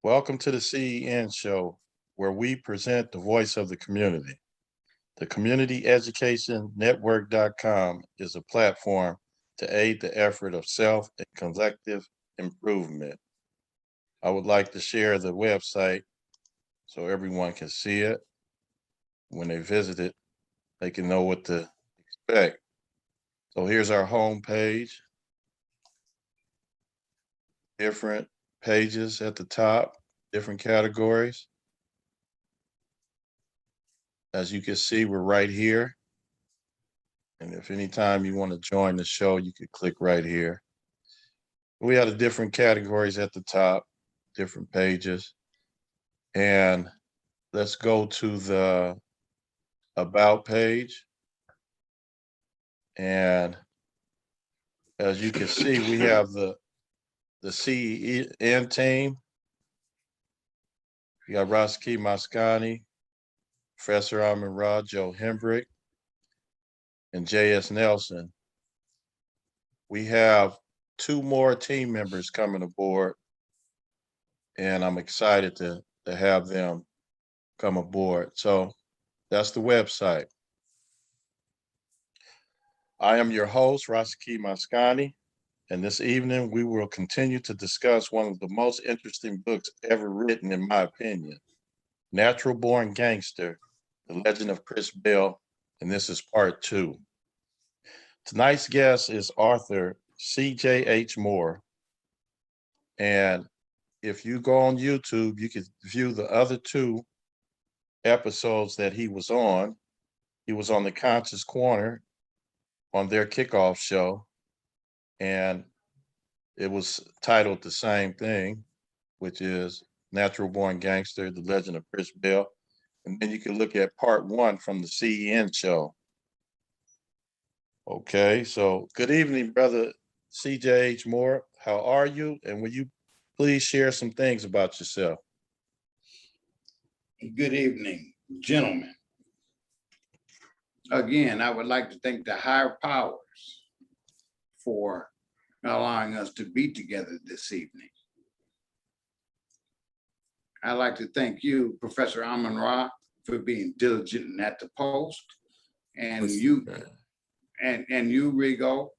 Welcome to the CEN show, where we present the voice of the community. The Community Education Network.com is a platform to aid the effort of self and collective improvement. I would like to share the website so everyone can see it. When they visit it, they can know what to expect. So here's our home page. Different pages at the top, different categories. As you can see, we're right here. And if anytime you want to join the show, you could click right here. We have the different categories at the top, different pages. And let's go to the About page. And as you can see, we have the CEN team. We got Roski Mascani, Professor Amin Ra, Joe Hembrick, and J.S. Nelson. We have 2 more team members coming aboard, and I'm excited to have them come aboard. So that's the website. I am your host, Roski Mascani, and this evening we will continue to discuss one of the most interesting books ever written, in my opinion, Natural Born Gangster, The Legend of Chris Bell, and this is part 2. Tonight's guest is author C.J.H. Moore, and if you go on YouTube, you can view the other 2 episodes that he was on. He was on the Conscious Corner on their kickoff show, and it was titled the same thing, which is Natural Born Gangster, The Legend of Chris Bell. And then you can look at part 1 from the CEN show. Okay, so good evening, brother C.J.H. Moore. How are you? And will you please share some things about yourself? Good evening, gentlemen. Again, I would like to thank the higher powers for allowing us to be together this evening. I'd like to thank you, Professor Amin Ra, for being diligent and at the post, and you, Rigo,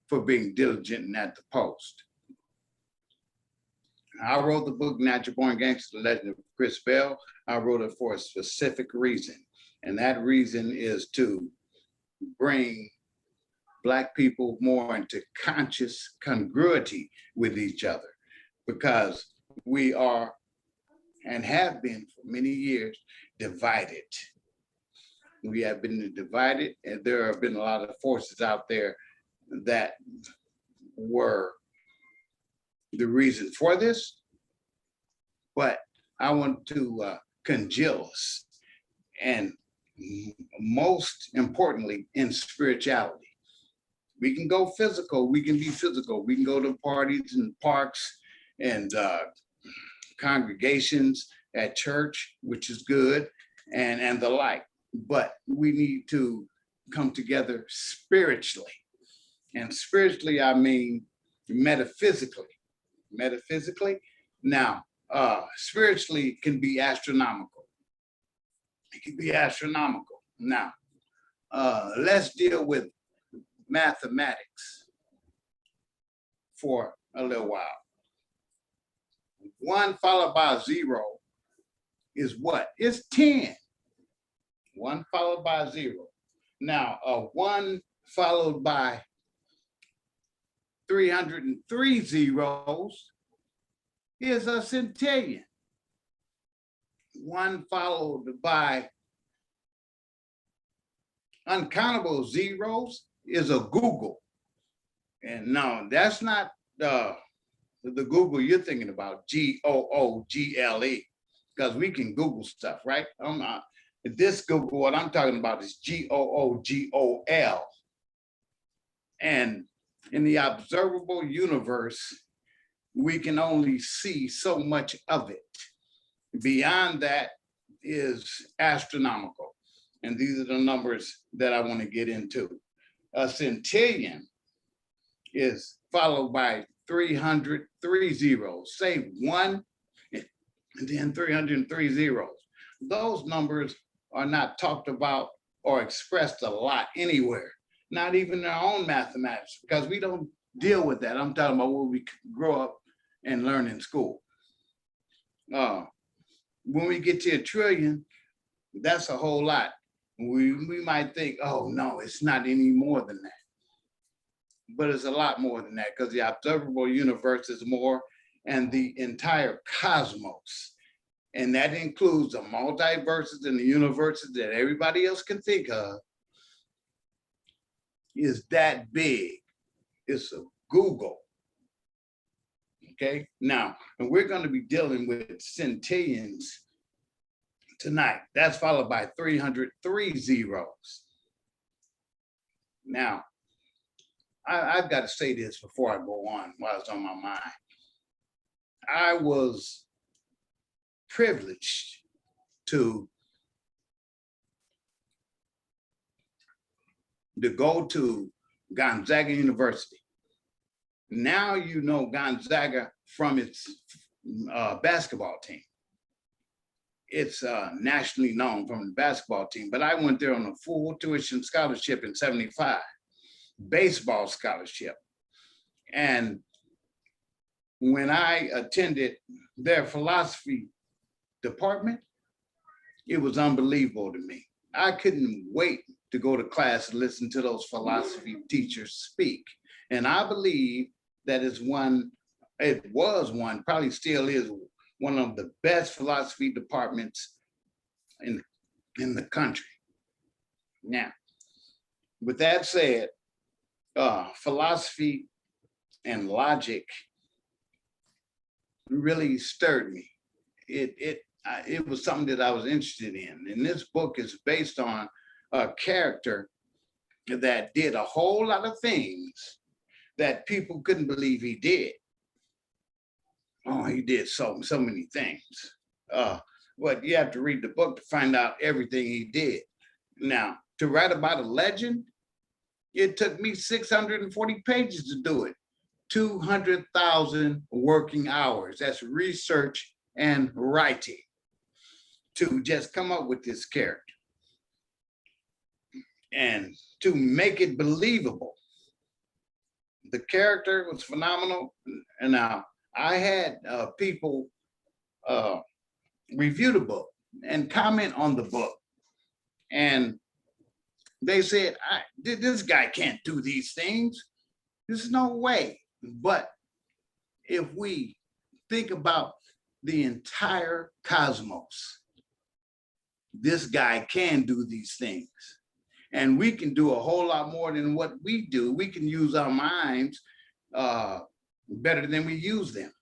for being diligent and at the post. I wrote the book, Natural Born Gangster, The Legend of Chris Bell. I wrote it for a specific reason, and that reason is to bring Black people more into conscious congruity with each other, because we are and have been for many years divided. We have been divided, and there have been a lot of forces out there that were the reason for this, but I want to congeal us, and most importantly, in spirituality. We can go physical, we can be physical, we can go to parties and parks and congregations at church, which is good, and the like, but we need to come together spiritually. And spiritually, I mean metaphysically. Now, spiritually can be astronomical. It can be astronomical. Now, let's deal with mathematics for a little while. 1 followed by 0 is what? It's 10. 1 followed by 0. Now, 1 followed by 303 zeros is a centillion. 1 followed by uncountable zeros is a Google. And no, that's not the Google you're thinking about, Google, because we can Google stuff, right? This Google, what I'm talking about is Googol. And in the observable universe, we can only see so much of it. Beyond that is astronomical. And these are the numbers that I want to get into. A centillion is followed by 300 three zeros. Say one and then 303 zeros. Those numbers are not talked about or expressed a lot anywhere, not even in our own mathematics, because we don't deal with that. I'm talking about what we grow up and learn in school. When we get to a trillion, that's a whole lot. We might think, oh no, it's not any more than that. But it's a lot more than that, because the observable universe is more, and the entire cosmos. And that includes the multiverses and the universes that everybody else can think of, is that big. It's a Google. Okay, now, and we're going to be dealing with centillions tonight. That's followed by 303 zeros. Now, I've got to say this before I go on while it's on my mind. I was privileged to go to Gonzaga University. Now you know Gonzaga from its basketball team. It's nationally known from the basketball team, but I went there on a full tuition scholarship in '75, baseball scholarship. And when I attended their philosophy department, it was unbelievable to me. I couldn't wait to go to class and listen to those philosophy teachers speak. And I believe that it was one, probably still is one of the best philosophy departments in the country. Now, with that said, philosophy and logic really stirred me. It was something that I was interested in. And this book is based on a character that did a whole lot of things that people couldn't believe he did. Oh, he did so many things. But you have to read the book to find out everything he did. Now, to write about a legend, it took me 640 pages to do it. 200,000 working hours. That's research and writing to just come up with this character and to make it believable. The character was phenomenal. And now I had people review the book and comment on the book. And they said, this guy can't do these things. There's no way. But if we think about the entire cosmos, this guy can do these things. And we can do a whole lot more than what we do. We can use our minds better than we use them.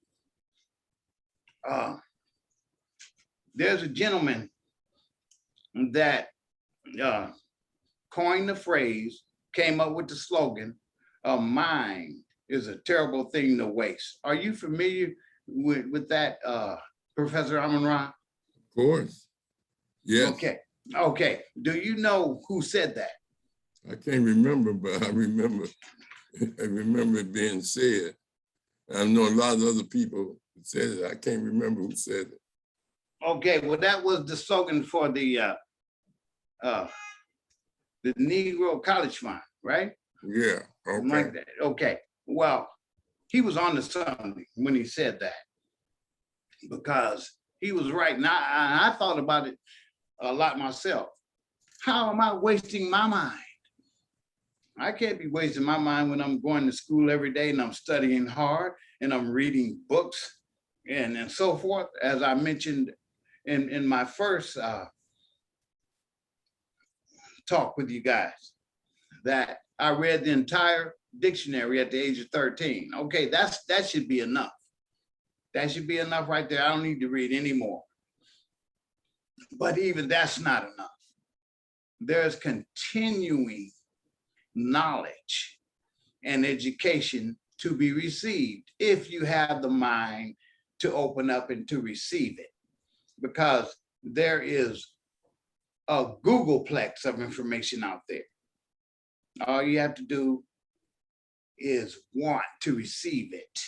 There's a gentleman that coined the phrase, came up with the slogan, "A mind is a terrible thing to waste." Are you familiar with that, Professor Amun-Ra? Of course. Yes. Okay. Do you know who said that? I can't remember, but I remember it being said. I know a lot of other people said it. I can't remember who said it. Okay, well, that was the slogan for the Negro College Fund, right? Yeah, okay. Like that. Okay, well, he was on to something when he said that, because he was right. Now, I thought about it a lot myself. How am I wasting my mind? I can't be wasting my mind when I'm going to school every day and I'm studying hard and I'm reading books and so forth. As I mentioned in my first talk with you guys, that I read the entire dictionary at the age of 13. Okay, that should be enough. That should be enough right there. I don't need to read anymore. But even that's not enough. There's continuing knowledge and education to be received if you have the mind to open up and to receive it, because there is a Googleplex of information out there. All you have to do is want to receive it.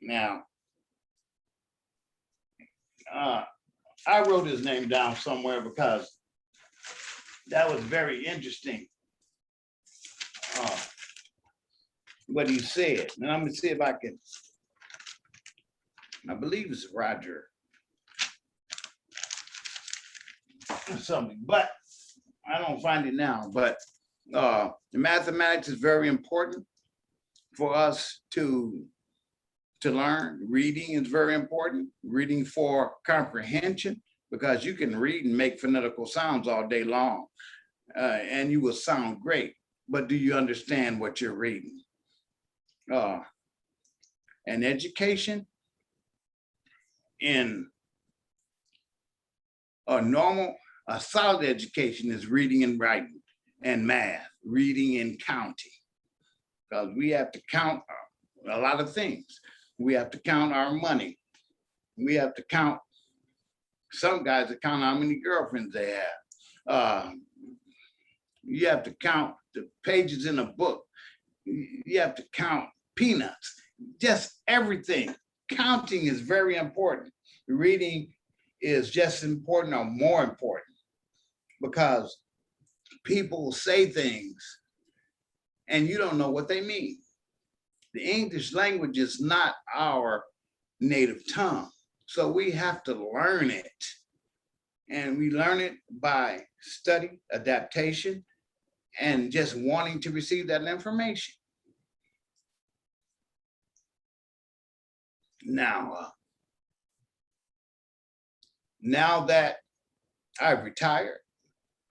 Now, I wrote his name down somewhere because that was very interesting. What he said. And I'm gonna see if I can, I believe it's Roger or something, but I don't find it now. But the mathematics is very important for us to learn. Reading is very important. Reading for comprehension, because you can read and make phonetical sounds all day long, and you will sound great. But do you understand what you're reading? And education in a solid education is reading and writing and math, reading and counting, because we have to count a lot of things. We have to count our money. We have to count, some guys that count how many girlfriends they have. You have to count the pages in a book. You have to count peanuts, just everything. Counting is very important. Reading is just important or more important, because people say things and you don't know what they mean. The English language is not our native tongue, so we have to learn it. And we learn it by study, adaptation, and just wanting to receive that information. Now that I've retired,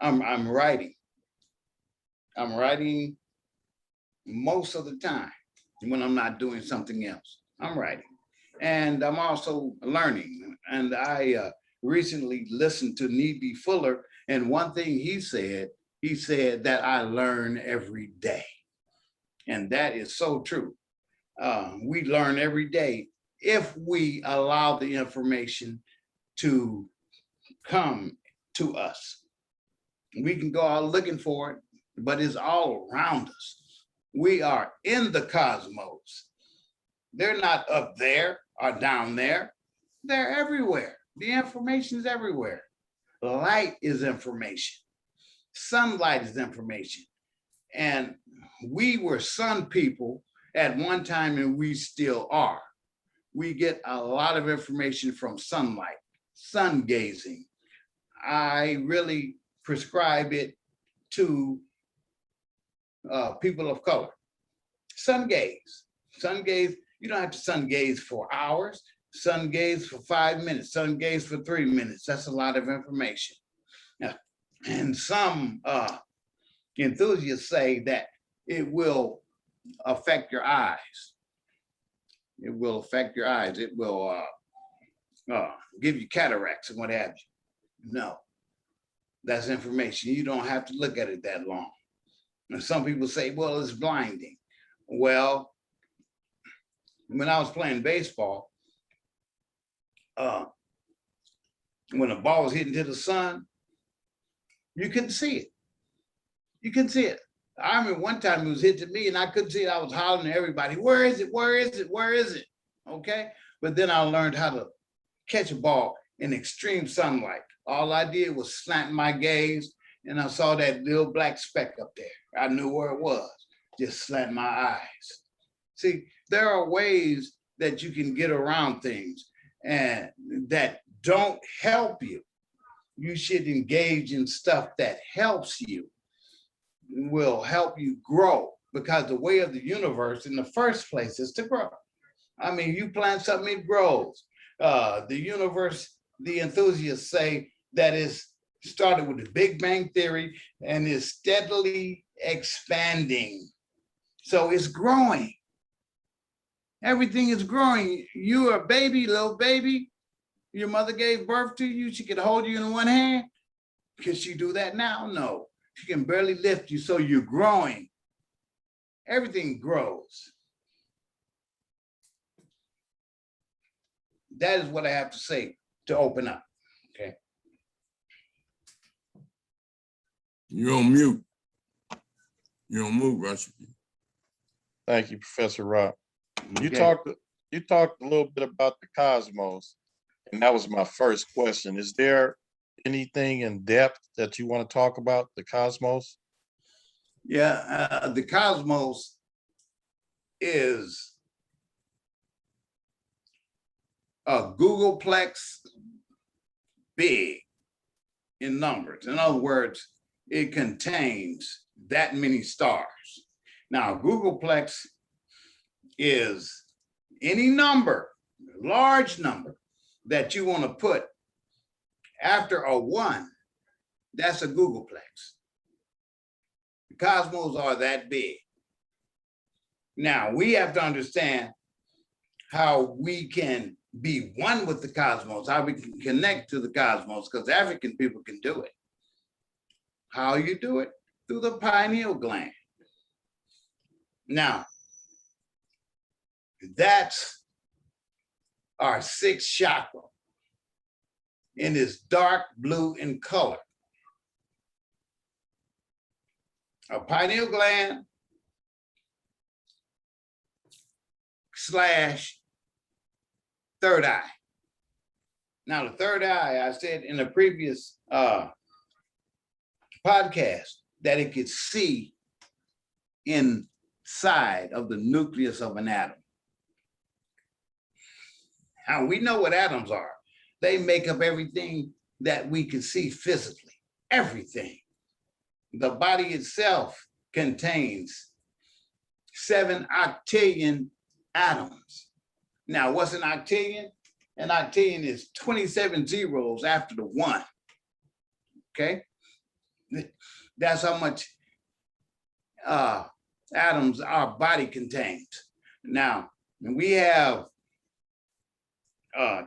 I'm writing. I'm writing most of the time when I'm not doing something else. I'm writing. And I'm also learning. And I recently listened to Needy Fuller, and one thing he said that I learn every day. And that is so true. We learn every day if we allow the information to come to us. We can go out looking for it, but it's all around us. We are in the cosmos. They're not up there or down there. They're everywhere. The information is everywhere. Light is information. Sunlight is information. And we were sun people at one time, and we still are. We get a lot of information from sunlight, sun gazing. I really prescribe it to people of color. Sun gaze. Sun gaze, you don't have to sun gaze for hours. Sun gaze for 5 minutes. Sun gaze for 3 minutes. That's a lot of information. And some enthusiasts say that it will affect your eyes. It will affect your eyes. It will give you cataracts and what have you. No, that's information. You don't have to look at it that long. And some people say, well, it's blinding. Well, when I was playing baseball, when the ball was hitting to the sun, you couldn't see it. You couldn't see it. I remember one time it was hit to me and I couldn't see it. I was hollering to everybody, where is it? Where is it? Where is it? Okay. But then I learned how to catch a ball in extreme sunlight. All I did was slant my gaze and I saw that little black speck up there. I knew where it was. Just slant my eyes. See, there are ways that you can get around things and that don't help you. You should engage in stuff that helps you, will help you grow, because the way of the universe in the first place is to grow. I mean, you plant something, it grows. The universe, the enthusiasts say that is started with the Big Bang Theory and is steadily expanding. So it's growing. Everything is growing. You are a baby, little baby. Your mother gave birth to you. She could hold you in one hand. Can she do that now? No. She can barely lift you, so you're growing. Everything grows. That is what I have to say to open up. Okay. You're on mute. You're on mute, Russia. Thank you, Professor Rock. You Okay. talked you talked a little bit about the cosmos, and that was my first question. Is there anything in depth that you want to talk about the cosmos? Yeah, the cosmos is a Googleplex big in numbers. In other words, it contains that many stars. Now, Googleplex is any number, large number, that you want to put after a 1, that's a Googleplex. The cosmos are that big. Now, we have to understand how we can be one with the cosmos, how we can connect to the cosmos, because African people can do it. How you do it? Through the pineal gland. Now, that's our 6th chakra, and it's dark blue in color. A pineal gland / third eye. Now, the third eye, I said in a previous podcast that it could see inside of the nucleus of an atom. Now, we know what atoms are. They make up everything that we can see physically, everything. The body itself contains 7 octillion atoms. Now, what's an octillion? An octillion is 27 zeros after the 1. Okay? That's how much atoms our body contains. Now, we have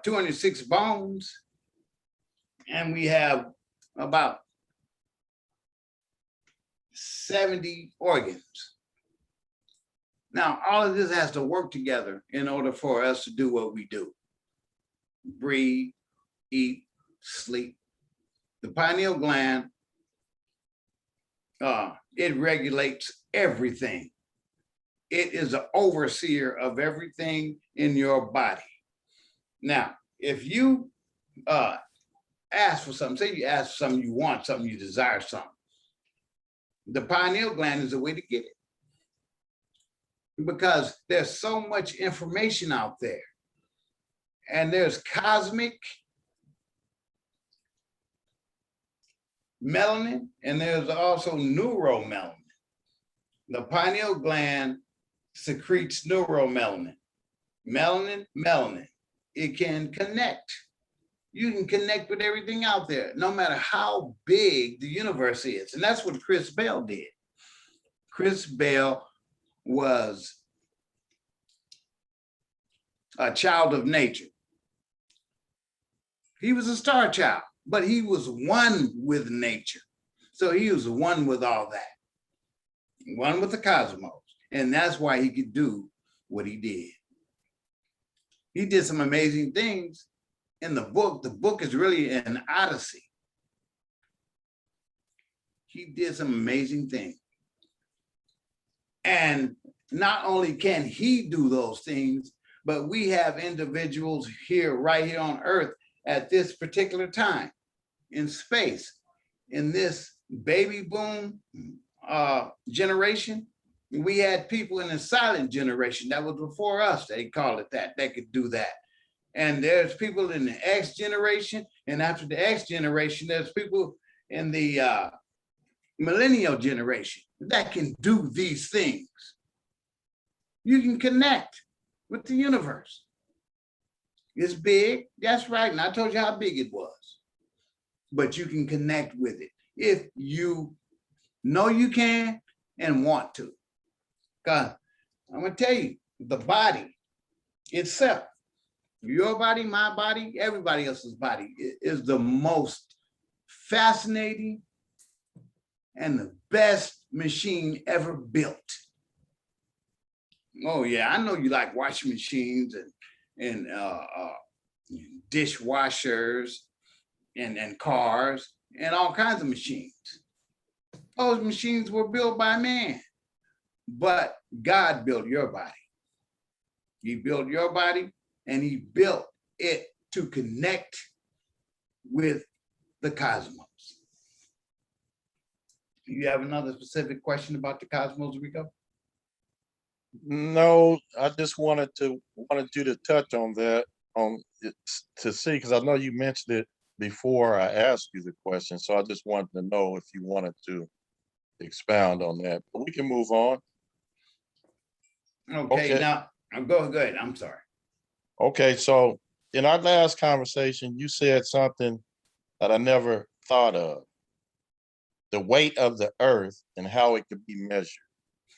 206 bones, and we have about 70 organs. Now, all of this has to work together in order for us to do what we do. Breathe, eat, sleep. The pineal gland, it regulates everything. It is an overseer of everything in your body. Now, if you ask for something, say you ask for something, you want something, you desire something, the pineal gland is the way to get it. Because there's so much information out there. And there's cosmic melanin, and there's also neuromelanin. The pineal gland secretes neuromelanin. Melanin. It can connect. You can connect with everything out there, no matter how big the universe is. And that's what Chris Bell did. Chris Bell was a child of nature. He was a star child, but he was one with nature. So he was one with all that, one with the cosmos. And that's why he could do what he did. He did some amazing things in the book. The book is really an odyssey. He did some amazing things. And not only can he do those things, but we have individuals here, right here on Earth at this particular time in space, in this baby boom generation. We had people in the silent generation that was before us, they call it that, they could do that. And there's people in the X generation, and after the X generation, there's people in the millennial generation that can do these things. You can connect with the universe. It's big, that's right, and I told you how big it was. But you can connect with it if you know you can and want to. Because I'm gonna tell you, the body itself, your body, my body, everybody else's body is the most fascinating and the best machine ever built. Oh yeah, I know you like washing machines and dishwashers and cars and all kinds of machines. Those machines were built by man, but God built your body. He built your body, and he built it to connect with the cosmos. Do you have another specific question about the cosmos, Rico? No, I just wanted you to touch on that to see, because I know you mentioned it before I asked you the question. So I just wanted to know if you wanted to expound on that. But we can move on. Okay. Now go ahead. I'm sorry. Okay, so in our last conversation, you said something that I never thought of: the weight of the earth and how it could be measured.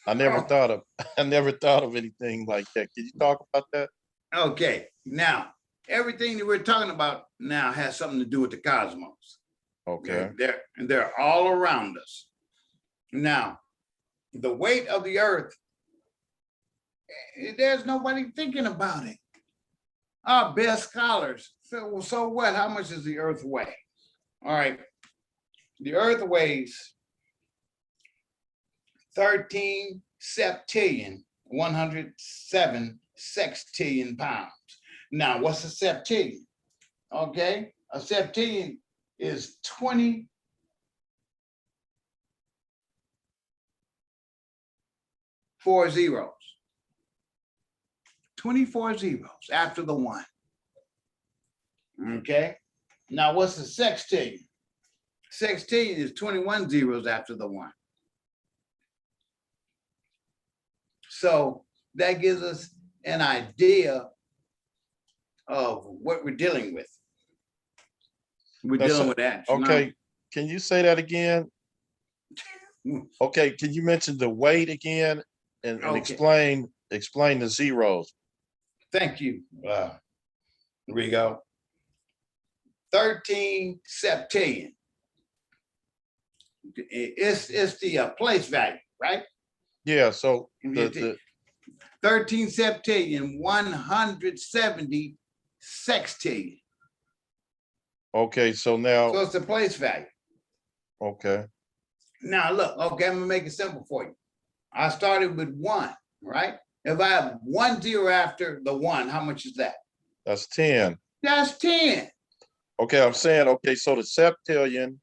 I never thought of anything like that. Can you talk about that? Okay. Now, everything that we're talking about now has something to do with the cosmos. Okay. They're all around us. Now, the weight of the earth, there's nobody thinking about it. Our best scholars said, well, so what? How much does the earth weigh? All right. The earth weighs 13 septillion, 107 sextillion pounds. Now, what's a septillion? Okay. A septillion is 24 zeros. 24 zeros after the one. Okay. Now, what's a sextillion? Sextillion is 21 zeros after the one. So that gives us an idea of what we're dealing with. We're dealing with that. Okay. Can you say that again? Okay. Can you mention the weight again and explain the zeros? Thank you, Rigo. 13 septillion. It's the place value, right? Yeah. So 13 septillion, 170 sextillion. Okay. So now. So it's the place value. Okay. Now look. Okay, I'm gonna make it simple for you. I started with 1, right? If I have 1 0 after the 1, how much is that? That's 10. That's 10. Okay, I'm saying, okay, so the septillion,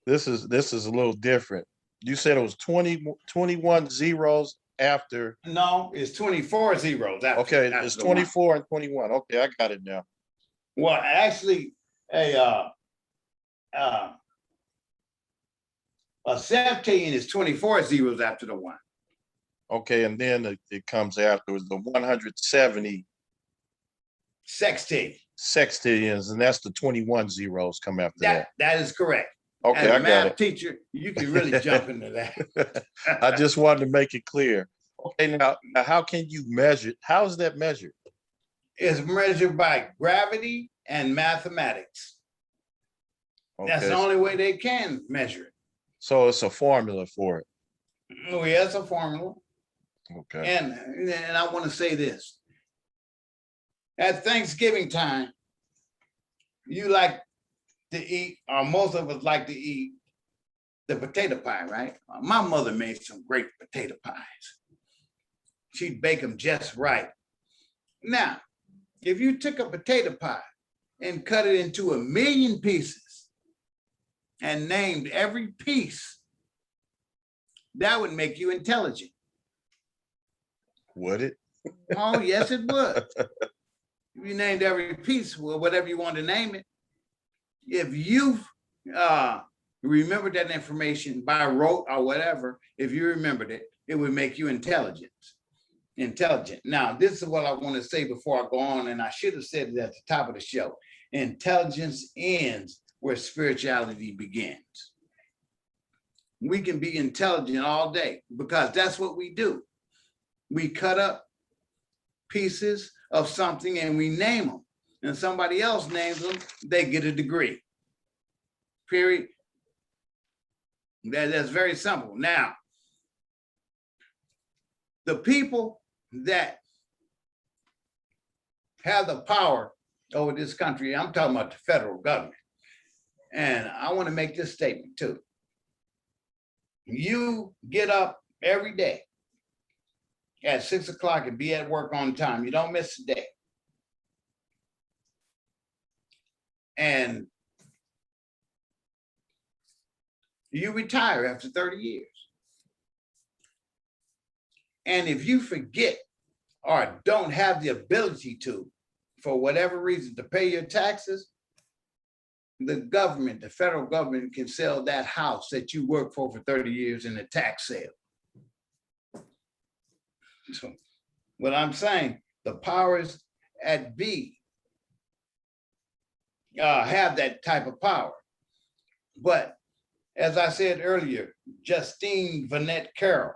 this is a little different. You said it was 21 zeros after. No, it's 24 zeros after. Okay, it's 24 and 21. Okay, I got it now. Well, actually, a septillion is 24 zeros after the 1. Okay, and then it comes afterwards, the 170 sextillions, and that's the 21 zeros come after that. That is correct. Okay, as I got it. Teacher, you can really jump into that. I just wanted to make it clear. Okay, now how can you measure? How is that measured? It's measured by gravity and mathematics. Okay. That's the only way they can measure it. So it's a formula for it. Oh, yeah, it's a formula. Okay. And I want to say this. At Thanksgiving time, you like to eat, or most of us like to eat, the potato pie, right? My mother made some great potato pies. She'd bake them just right. Now, if you took a potato pie and cut it into 1,000,000 pieces and named every piece, that would make you intelligent. Would it? Oh, yes, it would. If you named every piece, well, whatever you want to name it. If you remembered that information by rote or whatever, if you remembered it, it would make you intelligent. Now, this is what I want to say before I go on, and I should have said it at the top of the show. Intelligence ends where spirituality begins. We can be intelligent all day because that's what we do. We cut up pieces of something and we name them, and somebody else names them, they get a degree. Period. That's very simple. Now, the people that have the power over this country, I'm talking about the federal government, and I want to make this statement too. You get up every day at 6 o'clock and be at work on time. You don't miss a day. And you retire after 30 years. And if you forget or don't have the ability to, for whatever reason, to pay your taxes, the government, the federal government, can sell that house that you worked for 30 years in a tax sale. So what I'm saying, the powers at be have that type of power. But as I said earlier, Justine Vanette Carroll,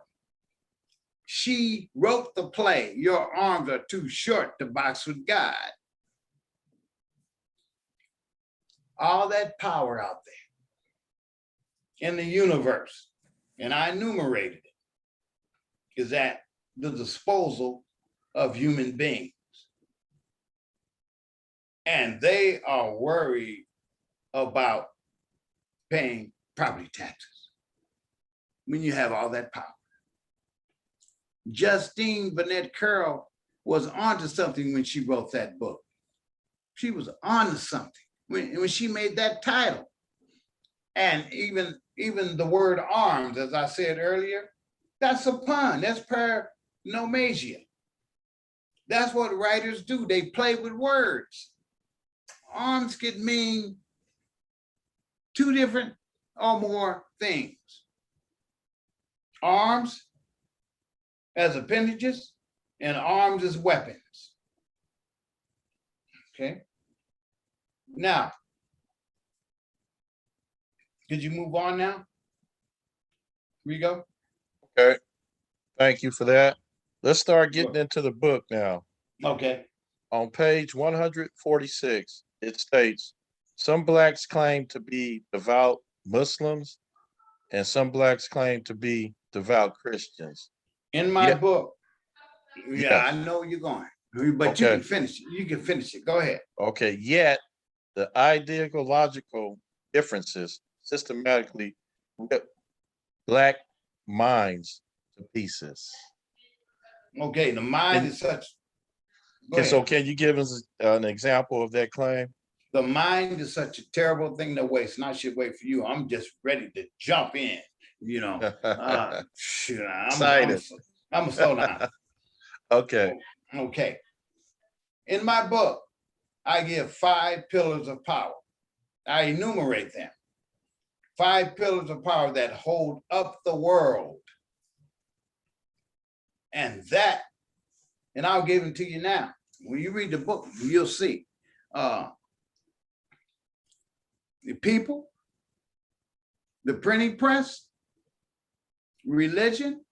she wrote the play, Your Arms Are Too Short to Box with God. All that power out there in the universe, and I enumerated it, is at the disposal of human beings. And they are worried about paying property taxes when you have all that power. Justine Vanette Carroll was onto something when she wrote that book. She was onto something when she made that title. And even the word arms, as I said earlier, that's a pun. That's paranomasia. That's what writers do. They play with words. Arms could mean two different or more things. Arms as appendages and arms as weapons. Okay. Now, could you move on now? Here we go. Okay. Thank you for that. Let's start getting into the book now. Okay. On page 146, it states, some blacks claim to be devout Muslims and some blacks claim to be devout Christians. In my book, Yes. I know you're going, but you can finish it. You can finish it. Go ahead. Okay, yet the ideological differences systematically rip black minds to pieces. Okay, the mind is such. So can you give us an example of that claim? The mind is such a terrible thing to waste, and I should wait for you. I'm just ready to jump in, you know. I'm gonna slow down. Okay. Okay. In my book, I give 5 pillars of power. I enumerate them. 5 pillars of power that hold up the world. And I'll give it to you now. When you read the book, you'll see. The people, the printing press, religion,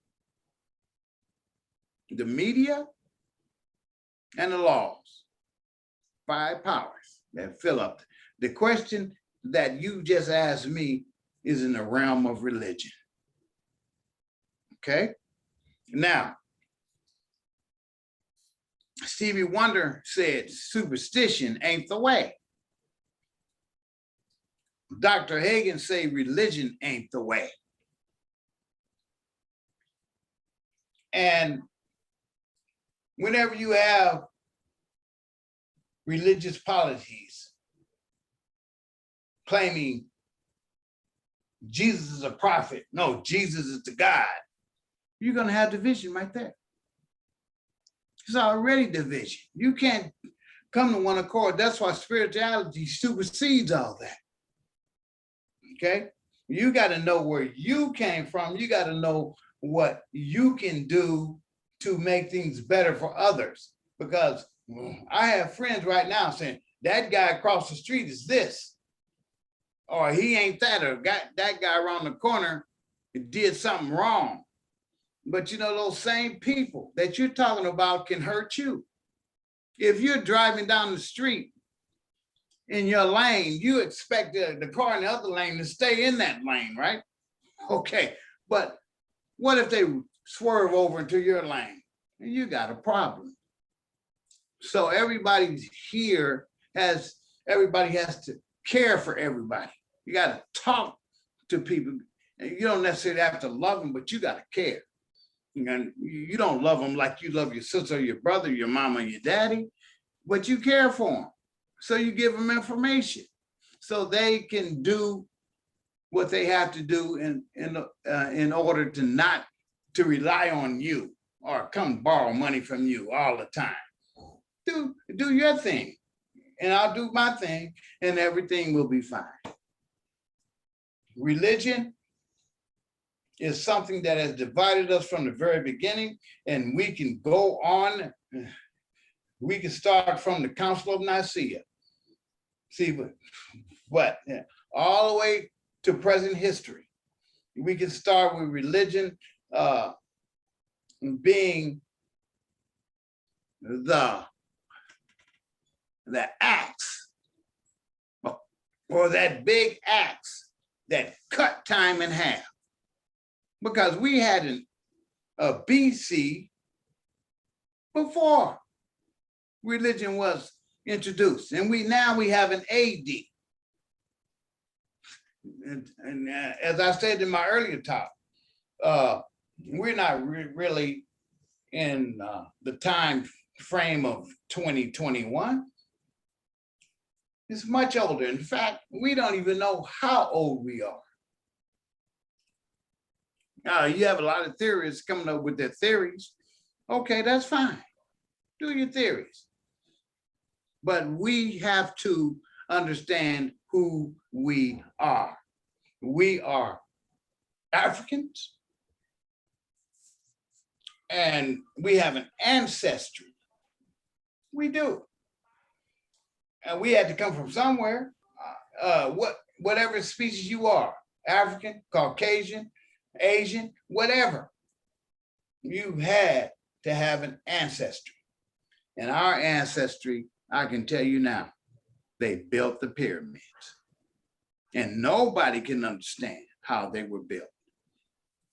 the media, and the laws. 5 powers that fill up. The question that you just asked me is in the realm of religion. Okay? Now, Stevie Wonder said, superstition ain't the way. Dr. Hagen say religion ain't the way. And whenever you have religious policies claiming Jesus is a prophet, no, Jesus is the God, you're gonna have division right there. It's already division. You can't come to one accord. That's why spirituality supersedes all that. Okay? You got to know where you came from. You got to know what you can do to make things better for others. Because I have friends right now saying, that guy across the street is this, or he ain't that, or that guy around the corner did something wrong. But you know, those same people that you're talking about can hurt you. If you're driving down the street in your lane, you expect the car in the other lane to stay in that lane, right? Okay, but what if they swerve over into your lane? You got a problem. So everybody has to care for everybody. You got to talk to people. And you don't necessarily have to love them, but you got to care. And you don't love them like you love your sister, or your brother, your mama, your daddy, but you care for them. So you give them information so they can do what they have to do in order to not to rely on you or come borrow money from you all the time. Do your thing, and I'll do my thing, and everything will be fine. Religion is something that has divided us from the very beginning, and we can go on. We can start from the Council of Nicaea. See, but all the way to present history. We can start with religion being the axe, or that big axe that cut time in half. Because we had a BC before religion was introduced, and now we have an AD. And as I said in my earlier talk, we're not really in the time frame of 2021. It's much older. In fact, we don't even know how old we are. You have a lot of theorists coming up with their theories. Okay, that's fine. Do your theories. But we have to understand who we are. We are Africans, and we have an ancestry. We do. And we had to come from somewhere. Whatever species you are, African, Caucasian, Asian, whatever, you had to have an ancestry. And our ancestry, I can tell you now, they built the pyramids. And nobody can understand how they were built.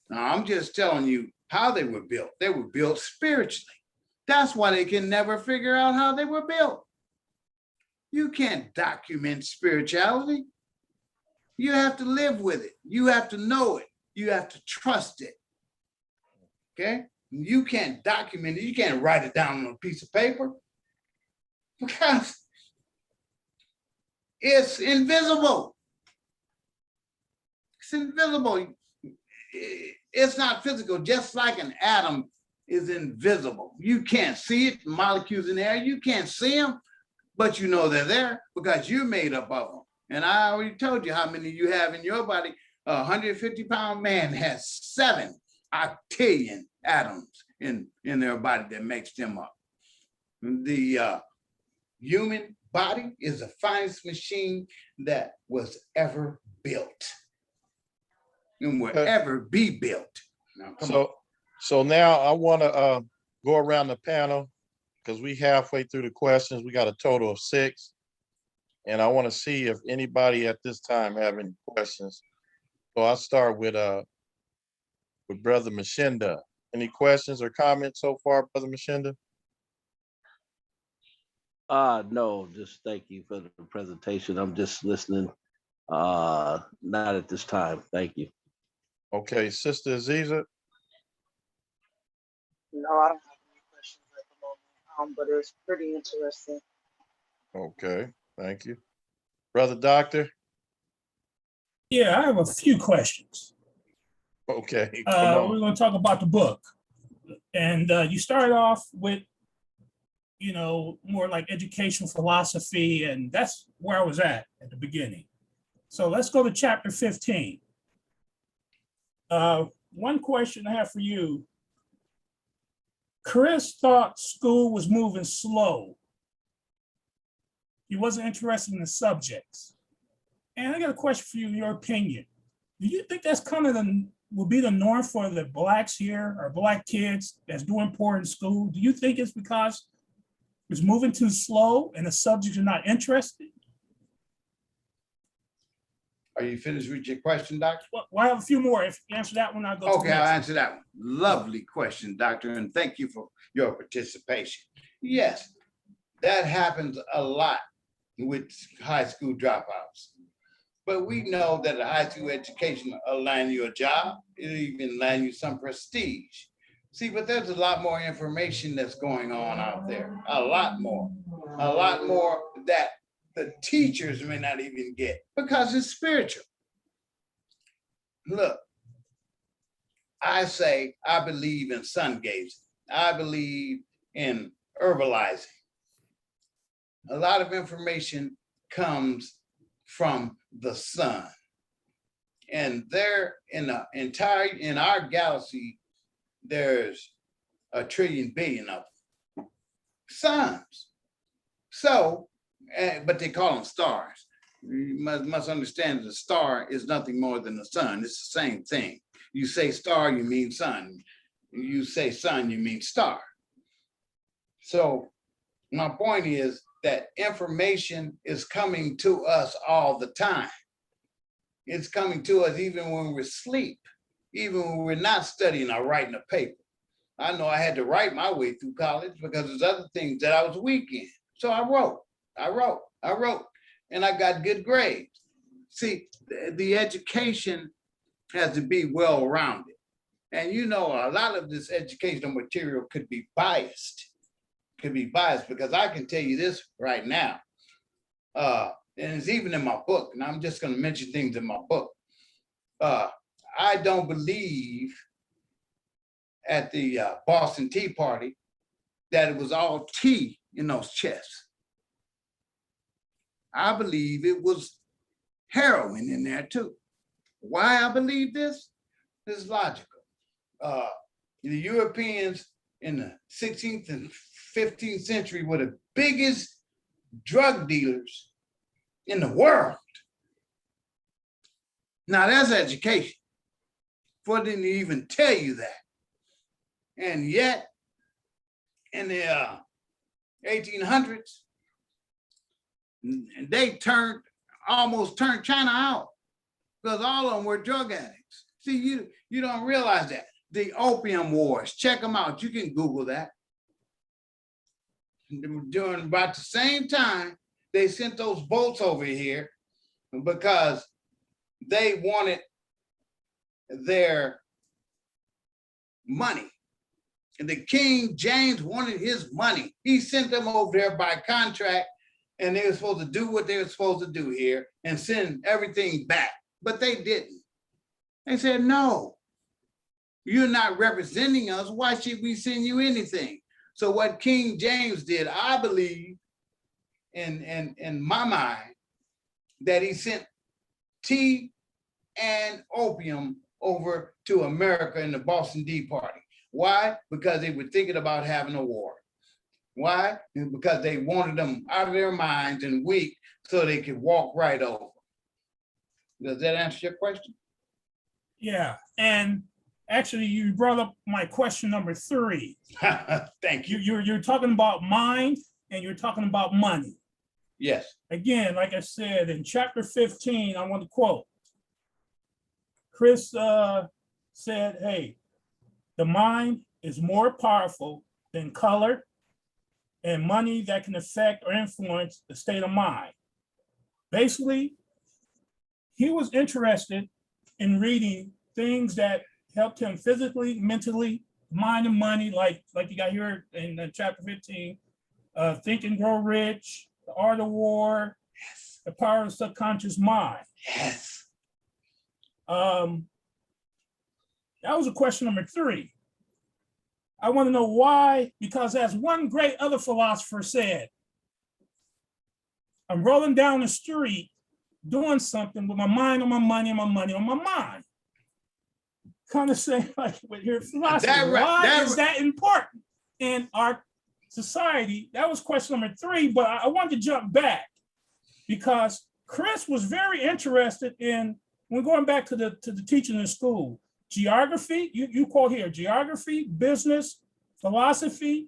Now, I'm just telling you how they were built. They were built spiritually. That's why they can never figure out how they were built. You can't document spirituality. You have to live with it. You have to know it. You have to trust it. Okay? You can't document it. You can't write it down on a piece of paper because it's invisible. It's invisible. It's not physical, just like an atom is invisible. You can't see it, molecules in the air, you can't see them, but you know they're there because you're made up of them. And I already told you how many you have in your body. A 150-pound man has 7 octillion atoms in their body that makes them up. The human body is the finest machine that was ever built and will ever be built. Now, so now I want to go around the panel because we halfway through the questions. We got a total of 6. And I want to see if anybody at this time have any questions. So I'll start with Brother Mashinda. Any questions or comments so far, Brother Mashinda? No, just thank you for the presentation. I'm just listening. Not at this time. Thank you. Okay, Sister Aziza. No, I don't have any questions at the moment, but it's pretty interesting. Okay, thank you. Brother Doctor. Yeah, I have a few questions. Okay, We're going to talk about the book. And you start off with, more like educational philosophy, and that's where I was at the beginning. So let's go to chapter 15. One question I have for you. Chris thought school was moving slow. He wasn't interested in the subjects. And I got a question for you, in your opinion. Do you think that's kind of will be the norm for the Blacks here, or Black kids that's doing poor in school? Do you think it's because it's moving too slow and the subjects are not interested? are you finished with your question, Doctor? Well, I have a few more. If you answer that one, I'll go to the Okay, next I'll one. answer that one. Lovely question, Doctor, and thank you for your participation. Yes, that happens a lot with high school dropouts. But we know that a high school education will land you a job. It'll even land you some prestige. See, but there's a lot more information that's going on out there. A lot more that the teachers may not even get because it's spiritual. Look, I say I believe in sun gazing. I believe in herbalizing. A lot of information comes from the sun. And there in our galaxy, there's 1 trillion billion of them. Suns. So, but they call them stars. You must understand that a star is nothing more than the sun. It's the same thing. You say star, you mean sun. You say sun, you mean star. So my point is that information is coming to us all the time. It's coming to us even when we're asleep, even when we're not studying or writing a paper. I know I had to write my way through college because there's other things that I was weak in. So I wrote, and I got good grades. See, the education has to be well-rounded. And you know, a lot of this educational material could be biased because I can tell you this right now, and it's even in my book, and I'm just going to mention things in my book. I don't believe at the Boston Tea Party that it was all tea in those chests. I believe it was heroin in there too. Why I believe this? This is logical. The Europeans in the 16th and 15th century were the biggest drug dealers in the world. Now that's education. For them to even tell you that. And yet, in the 1800s, they almost turned China out because all of them were drug addicts. See, you don't realize that. The Opium Wars, check them out. You can Google that. During about the same time, they sent those boats over here because they wanted their money. And the King James wanted his money. He sent them over there by contract, and they were supposed to do what they were supposed to do here and send everything back. But they didn't. They said, no, you're not representing us. Why should we send you anything? So what King James did, I believe in my mind, that he sent tea and opium over to America in the Boston Tea Party. Why? Because they were thinking about having a war. Why? Because they wanted them out of their minds and weak so they could walk right over. Does that answer your question? Yeah, and actually you brought up my question number 3. Thank you. You're talking about mind and you're talking about money. Yes. Again, like I said, in chapter 15, I want to quote. Chris said, hey, the mind is more powerful than color and money that can affect or influence the state of mind. Basically, he was interested in reading things that helped him physically, mentally, mind and money, like you got here in chapter 15, Think and Grow Rich, The Art of War, yes. The Power of the Subconscious Mind. Yes. That was a question number 3. I want to know why, because as one great other philosopher said, I'm rolling down the street doing something with my mind on my money and my money on my mind. Kind of say like with your philosophy, why is that important in our society? That was question number 3, but I wanted to jump back because Chris was very interested in, when going back to the teaching in school, geography, you quote here, geography, business, philosophy,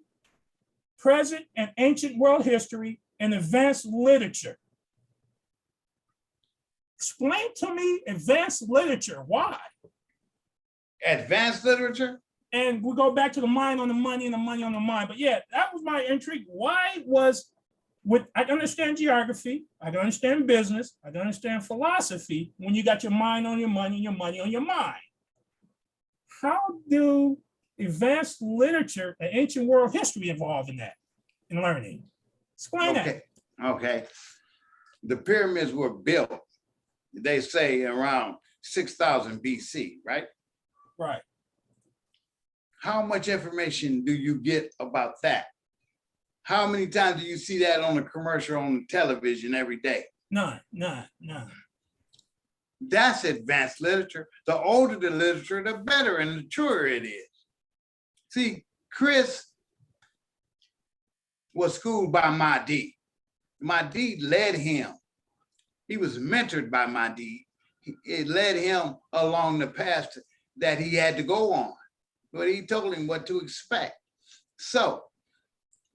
present and ancient world history, and advanced literature. Explain to me advanced literature, why? Advanced literature? And we'll go back to the mind on the money and the money on the mind. But yeah, that was my intrigue. Why was, I understand geography, I don't understand business, I don't understand philosophy, when you got your mind on your money and your money on your mind. How do advanced literature and ancient world history involved in that, in learning? Explain that. Okay, okay. The pyramids were built, they say around 6,000 BC, right? Right. How much information do you get about that? How many times do you see that on a commercial on television every day? None. That's advanced literature. The older the literature, the better and the truer it is. See, Chris was schooled by Mahdi. Mahdi led him. He was mentored by Mahdi. It led him along the path that he had to go on. But he told him what to expect. So,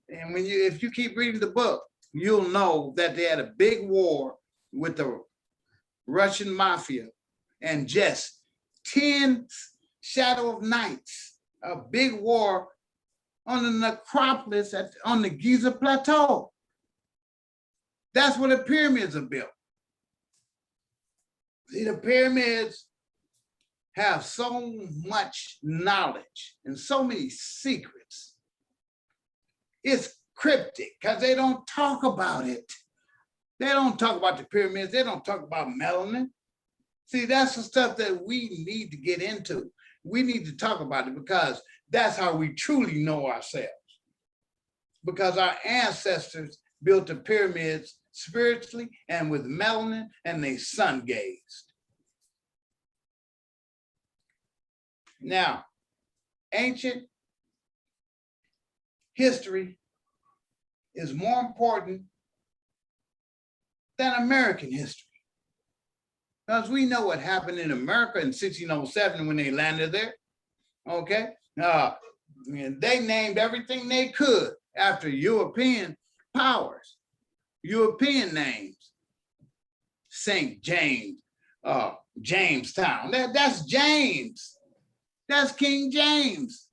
and if you keep reading the book, you'll know that they had a big war with the Russian mafia and just 10 shadow of nights, a big war on the necropolis on the Giza Plateau. That's where the pyramids are built. See, the pyramids have so much knowledge and so many secrets. It's cryptic because they don't talk about it. They don't talk about the pyramids. They don't talk about melanin. See, that's the stuff that we need to get into. We need to talk about it because that's how we truly know ourselves. Because our ancestors built the pyramids spiritually and with melanin, and they sun gazed. Now, ancient history is more important than American history. Because we know what happened in America in 1607 when they landed there, okay? They named everything they could after European powers, European names. St. James, Jamestown, that's James. That's King James.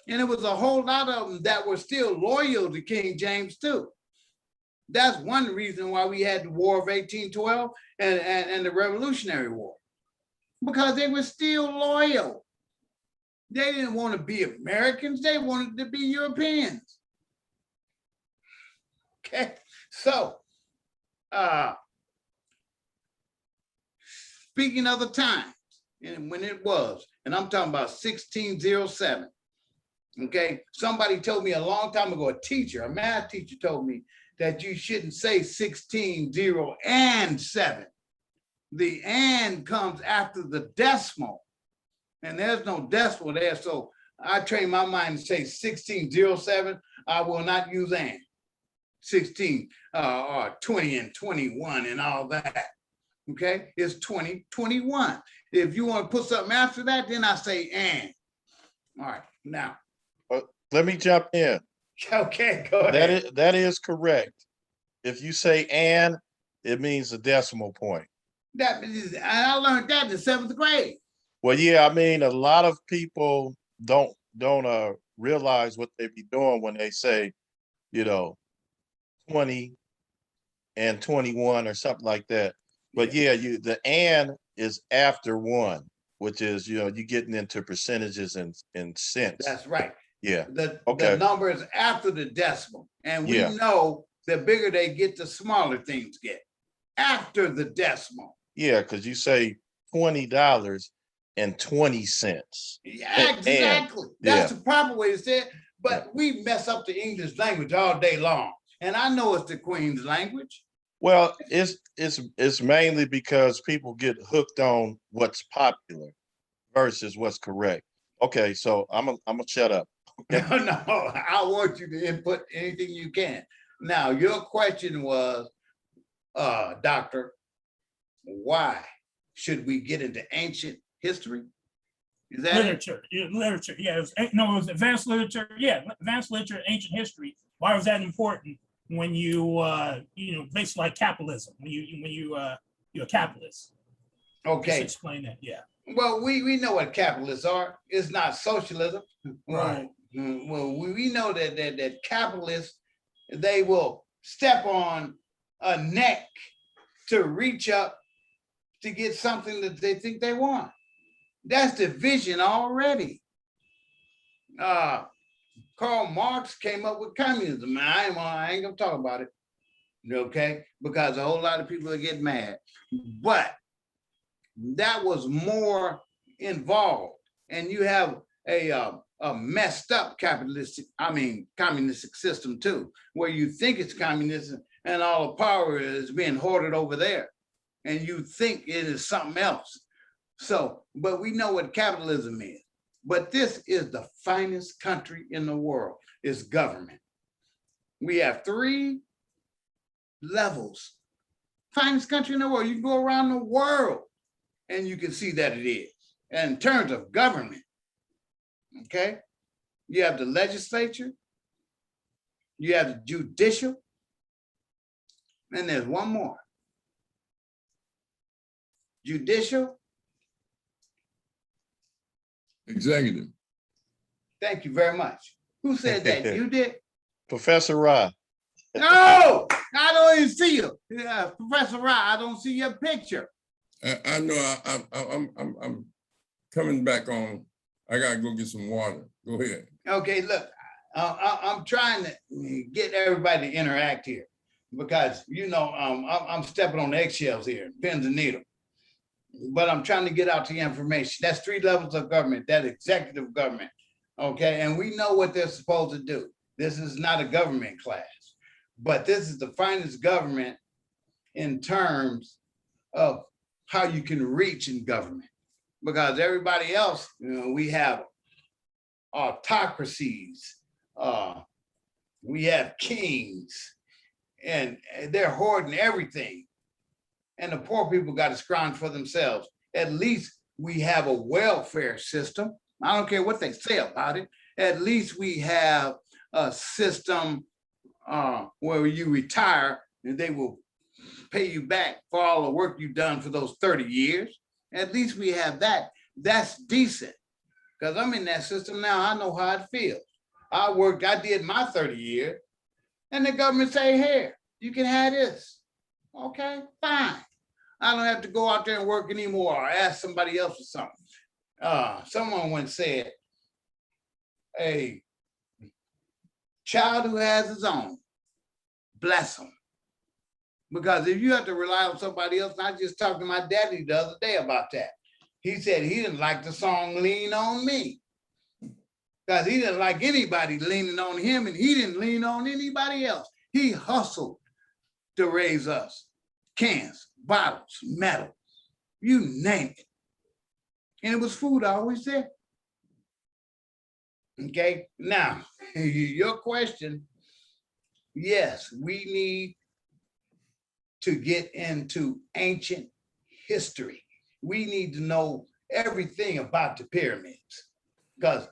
And it was a whole lot of them that were still loyal to King James too. That's one reason why we had the War of 1812 and the Revolutionary War, because they were still loyal. They didn't want to be Americans, they wanted to be Europeans. Okay, so speaking of the times, and when it was, and I'm talking about 1607, okay? Somebody told me a long time ago, a math teacher told me that you shouldn't say 16, and 7. The and comes after the decimal, and there's no decimal there, so I train my mind to say 1607. I will not use and. 16 or 20 and 21 and all that, okay? It's 20, 21. If you want to put something after that, then I say and. All right, now. Let me jump in. Okay, go ahead. That is correct. If you say and, it means a decimal point. I learned that in the 7th grade. Well, yeah, I mean, a lot of people don't realize what they be doing when they say, 20 and 21 or something like that. But yeah, the and is after 1, which is, you're getting into percentages and cents. That's right. Yeah. The Okay. number is after the decimal. And we Yeah. know the bigger they get, the smaller things get. After the decimal. Yeah, because you say $20.20. Yeah, exactly. That's the proper way to say it. But we mess up the English language all day long. And I know it's the Queen's language. Well, it's mainly because people get hooked on what's popular versus what's correct. Okay, so I'm gonna shut up. Okay. No, I want you to input anything you can. Now, your question was, Doctor, why should we get into ancient history? Is that Literature. Yeah, it was advanced literature. Yeah, advanced literature, ancient history. Why was that important when you basically like capitalism? When you're a capitalist. okay? Just explain that. Yeah. Well, we know what capitalists are. It's not socialism. Right. Well, we know that capitalists, they will step on a neck to reach up to get something that they think they want. That's division already. Karl Marx came up with communism. I ain't gonna talk about it, okay? Because a whole lot of people are getting mad. But that was more involved, and you have a messed up communistic system too, where you think it's communism and all the power is being hoarded over there, and you think it is something else. So, but we know what capitalism is. But this is the finest country in the world, it's government. We have 3 levels. Finest country in the world. You can go around the world and you can see that it is. And in terms of government, okay, you have the legislature, you have the judicial, and there's one more. Judicial. Executive. Thank you very much. Who said that? You did? Professor Ra. No, I don't even see you. Professor Ra, I don't see your picture. I know I'm coming back on. I gotta go get some water. Go ahead. Okay, look, I'm trying to get everybody to interact here because, you know, I'm stepping on eggshells here, pins and needles. But I'm trying to get out the information. That's 3 levels of government, that executive government, okay? And we know what they're supposed to do. This is not a government class, but this is the finest government in terms of how you can reach in government. Because everybody else, you know, we have autocracies, we have kings, and they're hoarding everything. And the poor people got to scrounge for themselves. At least we have a welfare system. I don't care what they say about it. At least we have a system where you retire and they will pay you back for all the work you've done for those 30 years. At least we have that. That's decent. Because I'm in that system now. I know how it feels. I did my 30 years, and the government say, here, you can have this. Okay, fine. I don't have to go out there and work anymore or ask somebody else for something. Someone once said, a child who has his own, bless him. Because if you have to rely on somebody else, I just talked to my daddy the other day about that. He said he didn't like the song Lean On Me. Because he didn't like anybody leaning on him, and he didn't lean on anybody else. He hustled to raise us. Cans, bottles, metal, you name it. And it was food always there. Okay, now, your question, yes, we need to get into ancient history. We need to know everything about the pyramids because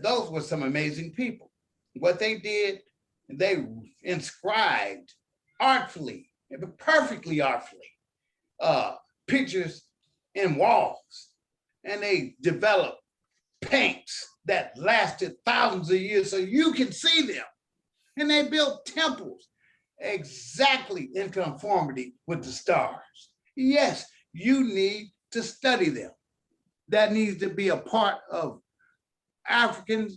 those were some amazing people. What they did, they inscribed artfully, perfectly artfully, pictures in walls, and they developed paints that lasted thousands of years so you can see them. And they built temples exactly in conformity with the stars. Yes, you need to study them. That needs to be a part of African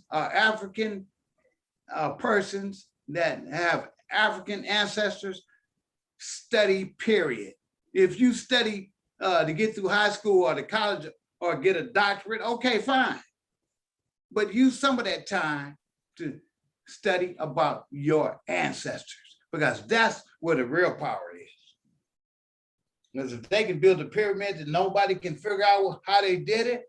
persons that have African ancestors study, period. If you study to get through high school or to college or get a doctorate, okay, fine. But use some of that time to study about your ancestors because that's where the real power is. Because if they can build a pyramid and nobody can figure out how they did it,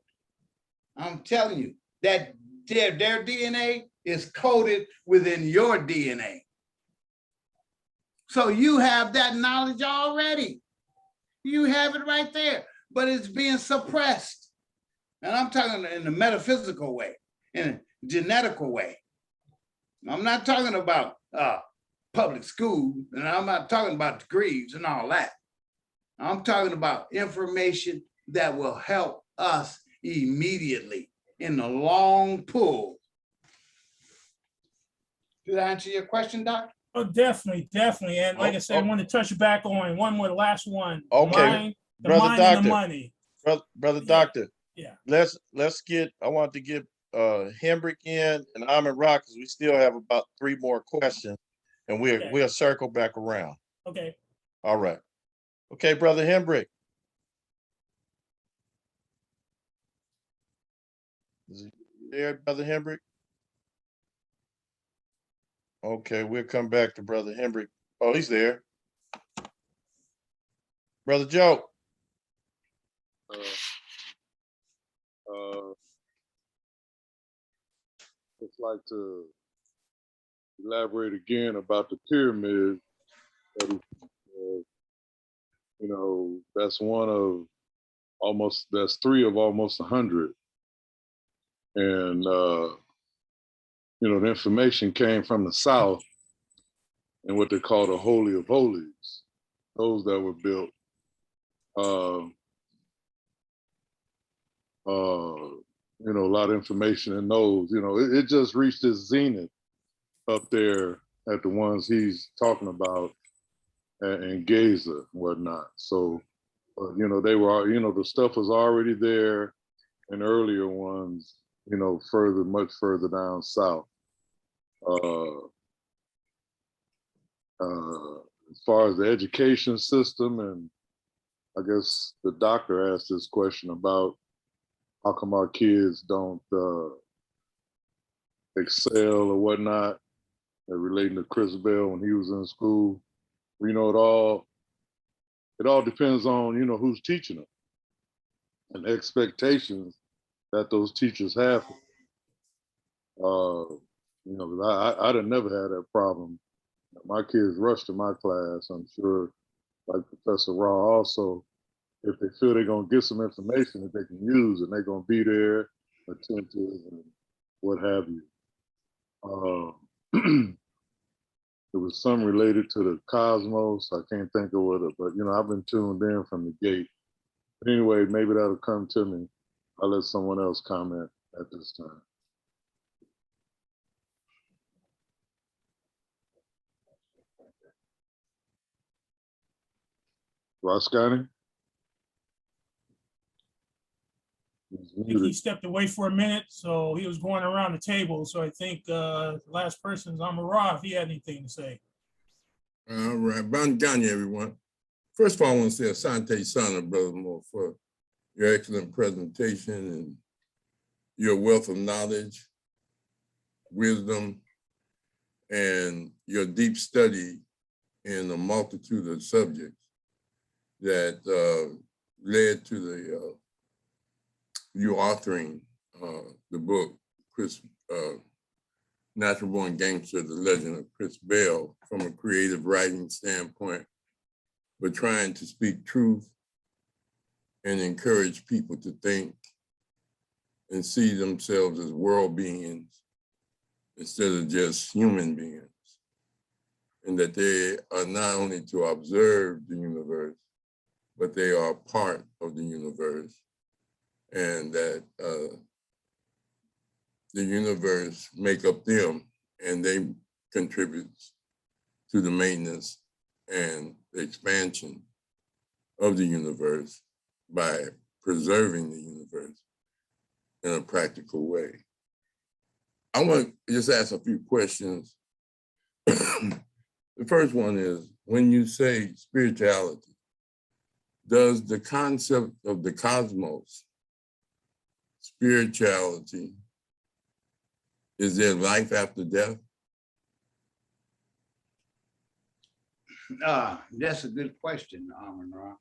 I'm telling you that their DNA is coded within your DNA. So you have that knowledge already. You have it right there, but it's being suppressed. And I'm talking in a metaphysical way, in a genetical way. I'm not talking about public school, and I'm not talking about degrees and all that. I'm talking about information that will help us immediately in the long pull. Did I answer your question, Doc? Oh, definitely. And like I said, I want to touch back on one more, last one. Okay, the mind and the money. Brother Doctor. Yeah. I want to get Hendrick in and Amin Rock, because we still have about 3 more questions, and Okay. we'll circle back around. Okay. All right. Okay, Brother Hendrick. Is he there, Brother Hendrick? Okay, we'll come back to Brother Hendrick. Oh, he's there. Brother Joe. Just like to elaborate again about the pyramid. That is, you know, that's that's 3 of almost 100. And, you know, the information came from the South and what they call the Holy of Holies, those that were built. You know, a lot of information in those, you know, it just reached its zenith up there at the ones he's talking about and Gaza and whatnot. So, you know, they were, you know, the stuff was already there in earlier ones, you know, much further down south. As far as the education system, and I guess the doctor asked this question about how come our kids don't excel or whatnot, relating to Chris Bell when he was in school. You know, it all depends on, you know, who's teaching them and expectations that those teachers have. You know, I'd have never had that problem. My kids rush to my class. I'm sure, like Professor Raw also, if they feel they're gonna get some information that they can use, and they're gonna be there, attentive, and what have you. There was some related to the cosmos. I can't think of what it, but you know, I've been tuned in from the gate. But anyway, maybe that'll come to me. I'll let someone else comment at this time. Roscani? I think he stepped away for a minute, so he was going around the table. So I think the last person's Amara, if he had anything to say. All right, Bangani, everyone. First of all, I want to say Asante Sana, Brother Moore, for your excellent presentation and your wealth of knowledge, wisdom, and your deep study in a multitude of subjects that led to you authoring the book, Natural Born Gangster, The Legend of Chris Bell, from a creative writing standpoint, but trying to speak truth and encourage people to think and see themselves as world beings instead of just human beings. And that they are not only to observe the universe, but they are part of the universe. And that the universe make up them, and they contribute to the maintenance and the expansion of the universe by preserving the universe in a practical way. I want to just ask a few questions. The first one is, when you say spirituality, does the concept of the cosmos, spirituality, is there life after death? That's a good question, Amun-Ra.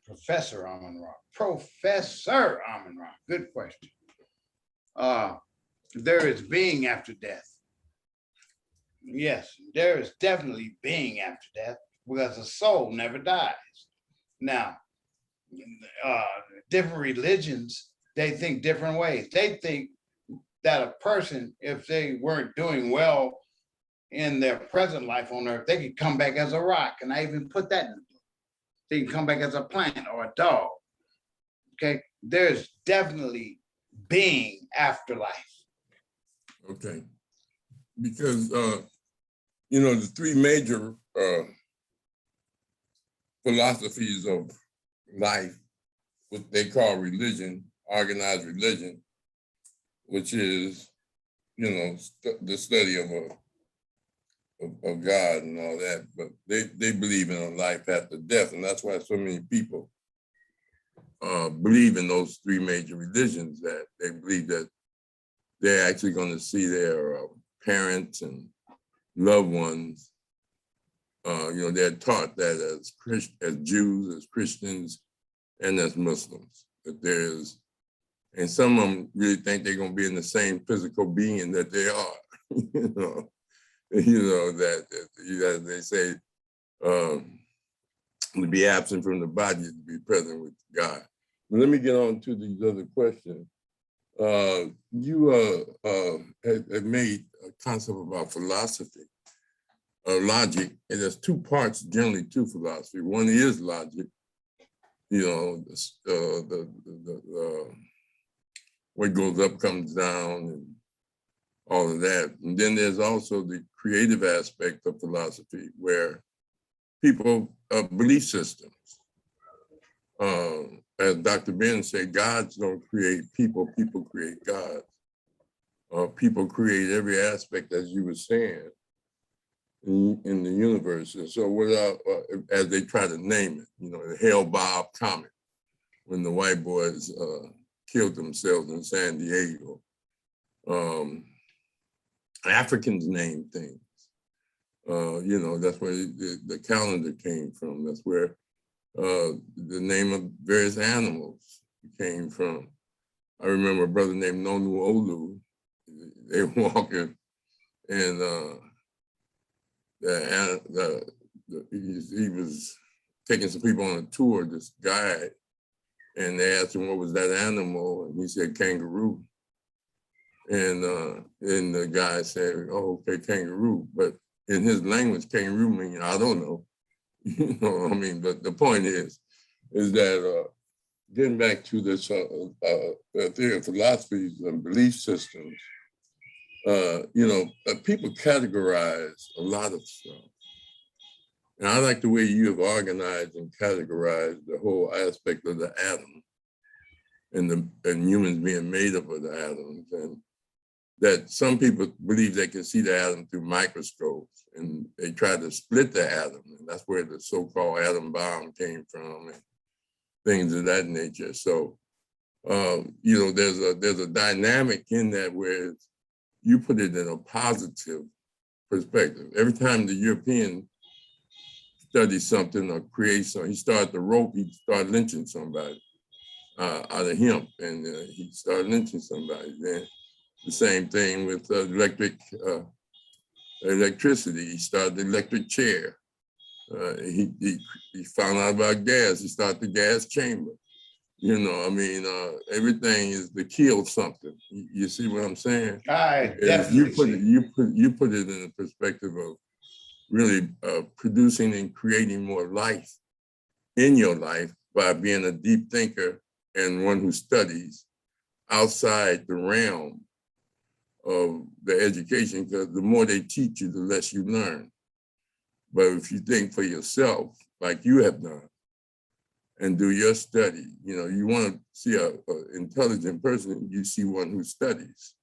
Professor Amun-Ra. Professor Amun-Ra. Good question. There is being after death. Yes, there is definitely being after death, because the soul never dies. Now, different religions, they think different ways. They think that a person, if they weren't doing well in their present life on earth, they could come back as a rock. And I even put that in the book. They can come back as a plant or a dog. Okay, there's definitely being after life. Okay, because you know, the 3 major philosophies of life, what they call religion, organized religion, which is, the study of God and all that, but they believe in a life after death, and that's why so many people believe in those three major religions, that they believe that they're actually going to see their parents and loved ones. They're taught that as Jews, as Christians, and as Muslims, that there's, and some of them really think they're going to be in the same physical being that they are, that they say, to be absent from the body is to be present with God. But let me get on to these other questions. You have made a concept about philosophy, logic, and there's two parts generally to philosophy. One is logic, what goes up comes down and all of that. And then there's also the creative aspect of philosophy, where people belief systems. As Dr. Ben said, gods don't create people, people create gods. People create every aspect, as you were saying, in the universe. And so without, as they try to name it, the Hale-Bopp comet, when the white boys killed themselves in San Diego. Africans name things. That's where the calendar came from. That's where the name of various animals came from. I remember a brother named Nonu Olu. They were walking, and he was taking some people on a tour, this guide, and they asked him what was that animal, and he said kangaroo. And the guy said, "Oh, okay, kangaroo." But in his language, kangaroo means I don't know. But the point is that getting back to this theory of philosophies and belief systems, people categorize a lot of stuff. And I like the way you have organized and categorized the whole aspect of the atom and humans being made up of the atoms, and that some people believe they can see the atom through microscopes, and they try to split the atom, and that's where the so-called atom bomb came from and things of that nature. So, there's a dynamic in that where you put it in a positive perspective. Every time the European studies something or creates something, he started the rope, he started lynching somebody out of hemp, and he started lynching somebody. Then the same thing with electricity. He started the electric chair. He found out about gas. He started the gas chamber. Everything is to kill something. You see what I'm saying? I definitely you put it in the perspective of really producing and creating more life in your life by being a deep thinker and one who studies outside the realm of the education, because the more they teach you, the less you learn. But if you think for yourself, like you have done, and do your study, you want to see an intelligent person, you see one who studies,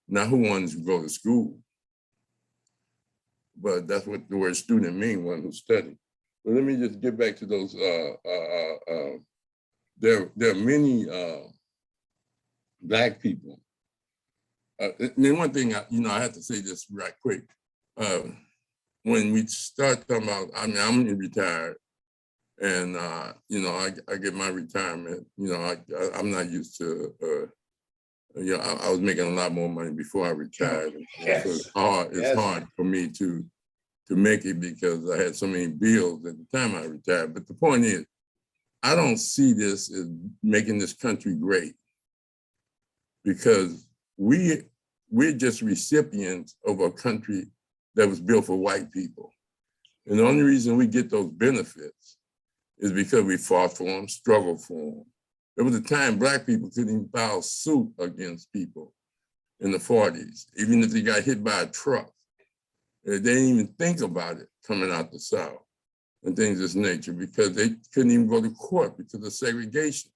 not who wants to go to school. But that's what the word student means, one who studies. But let me just get back to those. There are many Black people. One thing, I have to say this right quick. When we start talking about, I'm retired, and I get my retirement. I'm not used to. I was making a lot more money before I retired. Yes. So it's hard for me to make it because I had so many bills at the time I retired. But the point is, I don't see this as making this country great, because we're just recipients of a country that was built for white people. And the only reason we get those benefits is because we fought for them, struggled for them. There was a time Black people couldn't even file suit against people in the 40s, even if they got hit by a truck. They didn't even think about it coming out the South and things of this nature, because they couldn't even go to court because of segregation.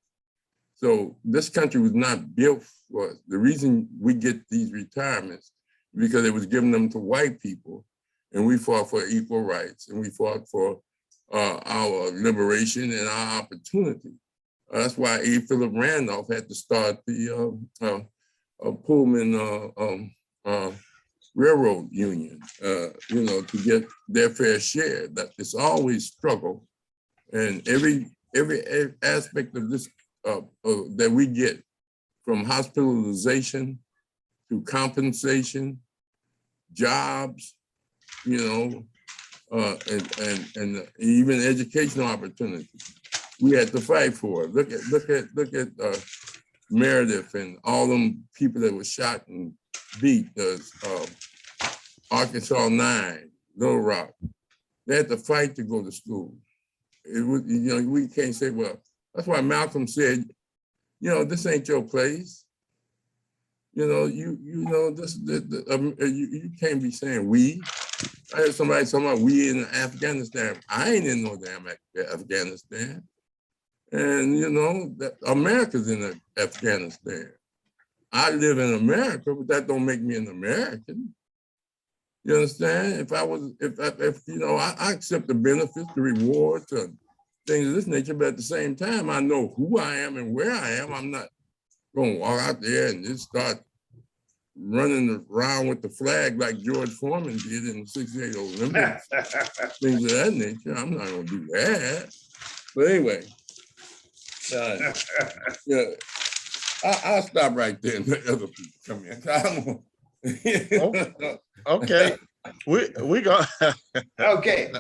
So this country was not built for us. The reason we get these retirements because it was given them to white people, and we fought for equal rights, and we fought for our liberation and our opportunity. That's why A. Philip Randolph had to start the Pullman Railroad Union, to get their fair share. That it's always struggle, and every aspect of this that we get, from hospitalization to compensation, jobs, and even educational opportunities, we had to fight for it. Look at Meredith and all them people that were shot and beat. Arkansas 9, Little Rock. They had to fight to go to school. It was, we can't say, well, that's why Malcolm said, this ain't your place. You can't be saying we. I heard somebody talking about we in Afghanistan. I ain't in no damn Afghanistan. And that America's in Afghanistan. I live in America, but that don't make me an American. You understand? I accept the benefits, the rewards, and things of this nature, but at the same time, I know who I am and where I am. I'm not going to walk out there and just start running around with the flag like George Foreman did in the '68 Olympics, things of that nature. I'm not going to do that. But anyway, I'll stop right there and let other people come in. Okay, we go. Okay,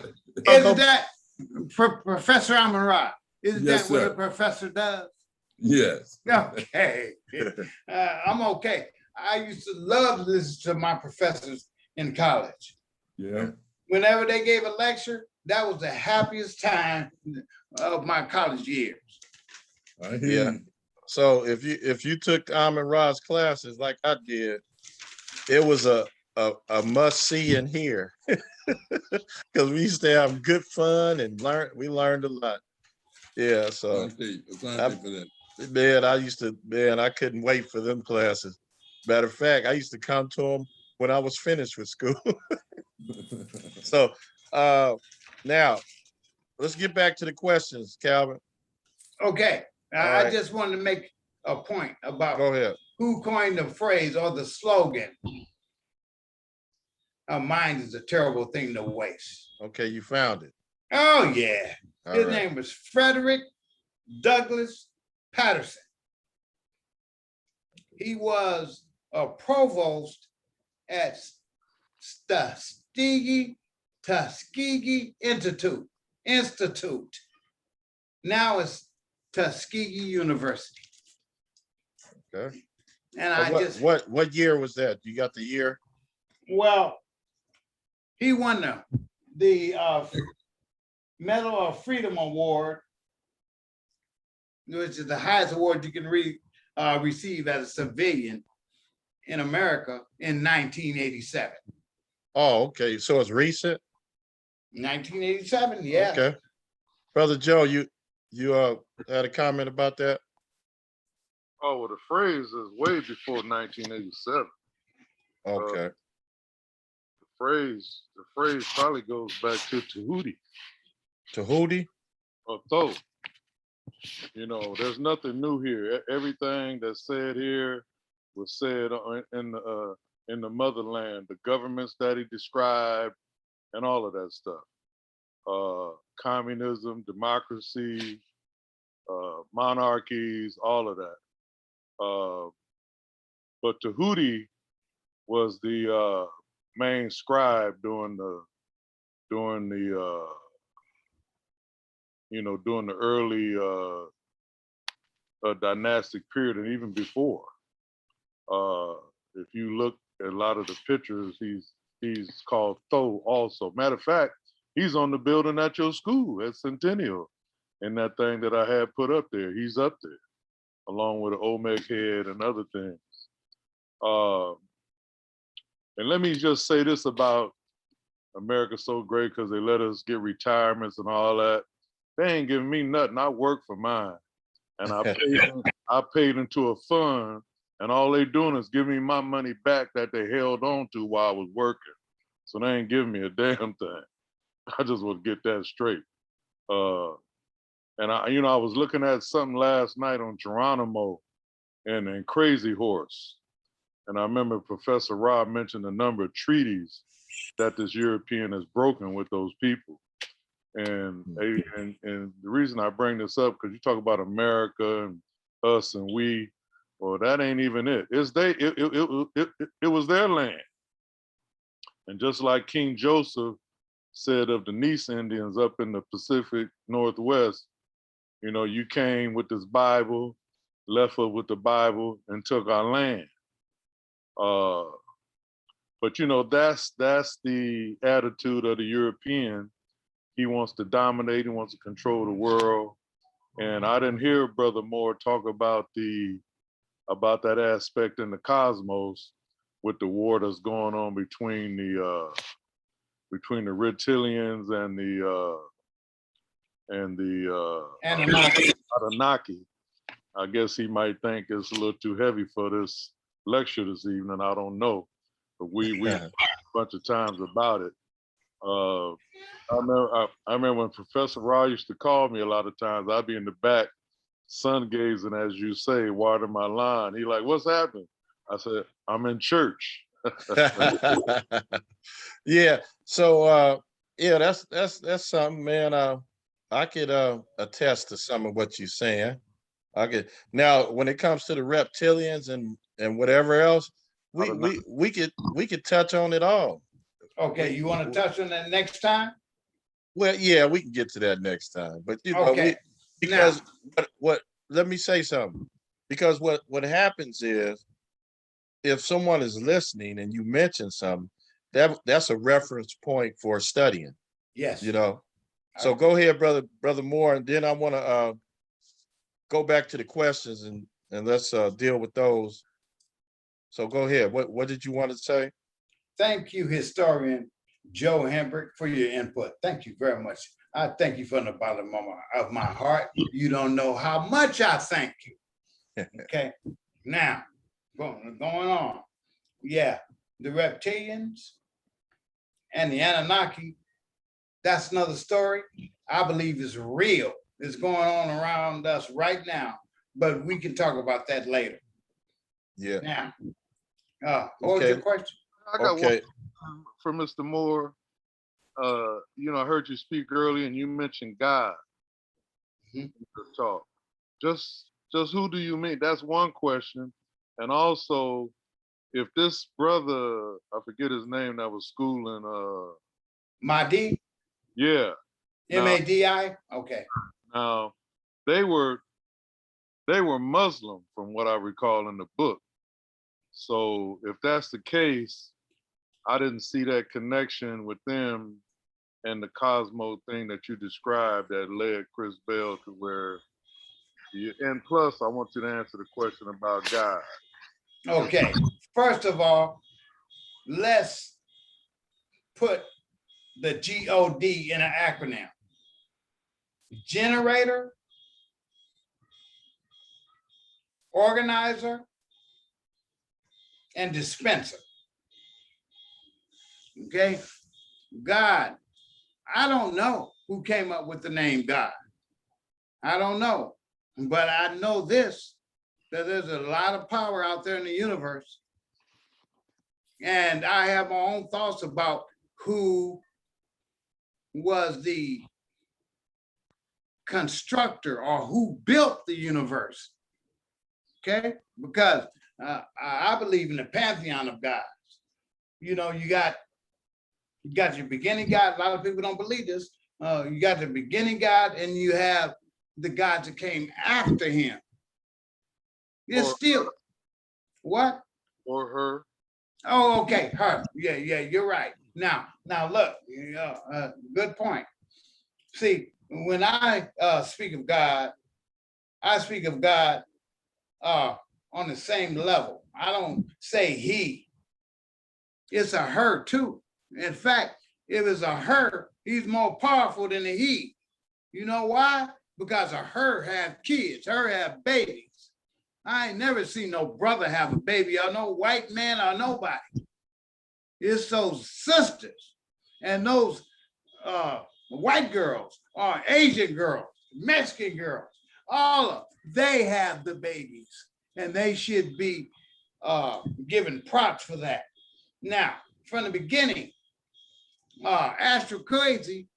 isn't that Professor Amara? Isn't Yes, that what sir. a professor does? Yes. Okay, I'm okay. I used to love to listen to my professors in college. Yeah. Whenever they gave a lecture, that was the happiest time of my college years. I hear Yeah. you. So if you took Amon Ra's classes like I did, it was a must see and hear because we used to have good fun and we learned a lot. Yeah. So Asante for that. I couldn't wait for them classes. Matter of fact, I used to come to them when I was finished with school. So now let's get back to the questions, Calvin. Okay, All I right. just wanted to make a point about Go ahead. who coined the phrase or the slogan, "A mind is a terrible thing to waste." Okay, you found it. Oh yeah, All his right. name was Frederick Douglass Patterson. He was a provost at Tuskegee Institute. Now it's Tuskegee University. Okay. And What year was that? You got the year? well, he won the Medal of Freedom Award, which is the highest award you can receive as a civilian in America in 1987. Oh, okay. So it's recent. 1987, yeah. Okay. Brother Joe, you had a comment about that? Oh, well, the phrase is way before 1987. Okay. The phrase probably goes back to Tahuti Tahuti? or Tho. There's nothing new here. Everything that's said here was said in the motherland, the governments that he described, and all of that stuff. Communism, democracy, monarchies, all of that. But Tahuti was the main scribe during the early dynastic period, and even before. If you look at a lot of the pictures, he's called Tho also. Matter of fact, he's on the building at your school at Centennial, and that thing that I had put up there, he's up there, along with an Olmec head and other things. And let me just say this about America's so great because they let us get retirements and all that. They ain't giving me nothing. I work for mine. and I paid into a fund, and all they doing is giving me my money back that they held on to while I was working. So they ain't giving me a damn thing. I just want to get that straight. And I was looking at something last night on Geronimo and Crazy Horse. And I remember Professor Rob mentioned a number of treaties that this European has broken with those people. And the reason I bring this up, because you talk about America and us and we, well, that ain't even it. It was their land. And just like King Joseph said of the Nice Indians up in the Pacific Northwest, you came with this Bible, left us with the Bible, and took our land. But that's the attitude of the European. He wants to dominate, he wants to control the world. And I didn't hear Brother Moore talk about that aspect in the cosmos with the war that's going on between the reptilians and the Anunnaki. I guess he might think it's a little too heavy for this lecture this evening. I don't know, but we a bunch of times about it. I remember when Professor Raw used to call me a lot of times. I'd be in the back, sun gazing, as you say, watering my lawn. He like, "What's happening?" I said, "I'm in church." Yeah. So that's something, man. I could attest to some of what you're saying. Now when it comes to the reptilians and whatever else, we could touch on it all. Okay, you want to touch on that next time? Well, yeah, we can get to that next time. But Okay. because what let me say something. Because what happens is, if someone is listening and you mention something, that's a reference point for studying. Yes. So go ahead, brother Moore, and then I want to go back to the questions and let's deal with those. So go ahead. What did you want to say? Thank you, historian Joe Hembrick, for your input. Thank you very much. I thank you from the bottom of my heart. You don't know how much I thank you. Okay. Now, going on. Yeah, the reptilians and the Anunnaki, that's another story. I believe is real. It's going on around us right now, but we can talk about that later. Yeah. Now, what was your question? I got one for Mr. Moore. I heard you speak earlier and you mentioned God. Talk. Just who do you mean? That's one question. And also, if this brother, I forget his name, that was schooling Mahdi? Yeah. M-A-D-I? Okay. Now they were Muslim from what I recall in the book. So if that's the case, I didn't see that connection with them and the Cosmo thing that you described that led Chris Bell to where. And plus, I want you to answer the question about God. Okay. First of all, let's put the G-O-D in an acronym. Generator, organizer, and dispenser. Okay? God, I don't know who came up with the name God. I don't know. But I know this, that there's a lot of power out there in the universe. And I have my own thoughts about who was the constructor or who built the universe. Okay? Because I believe in the pantheon of gods. You got your beginning God. A lot of people don't believe this. You got the beginning God, and you have the gods that came after him. It's still what? Or her. Oh, okay, her. Yeah, you're right. Now look, good point. See, when I speak of God, I speak of God on the same level. I don't say he. It's a her too. In fact, if it's a her, he's more powerful than a he. You know why? because of her have kids, her have babies. I ain't never seen no brother have a baby or no white man or nobody. It's those sisters and those white girls or Asian girls, Mexican girls, all of them, they have the babies and they should be given props for that. Now, from the beginning, Astro Crazy,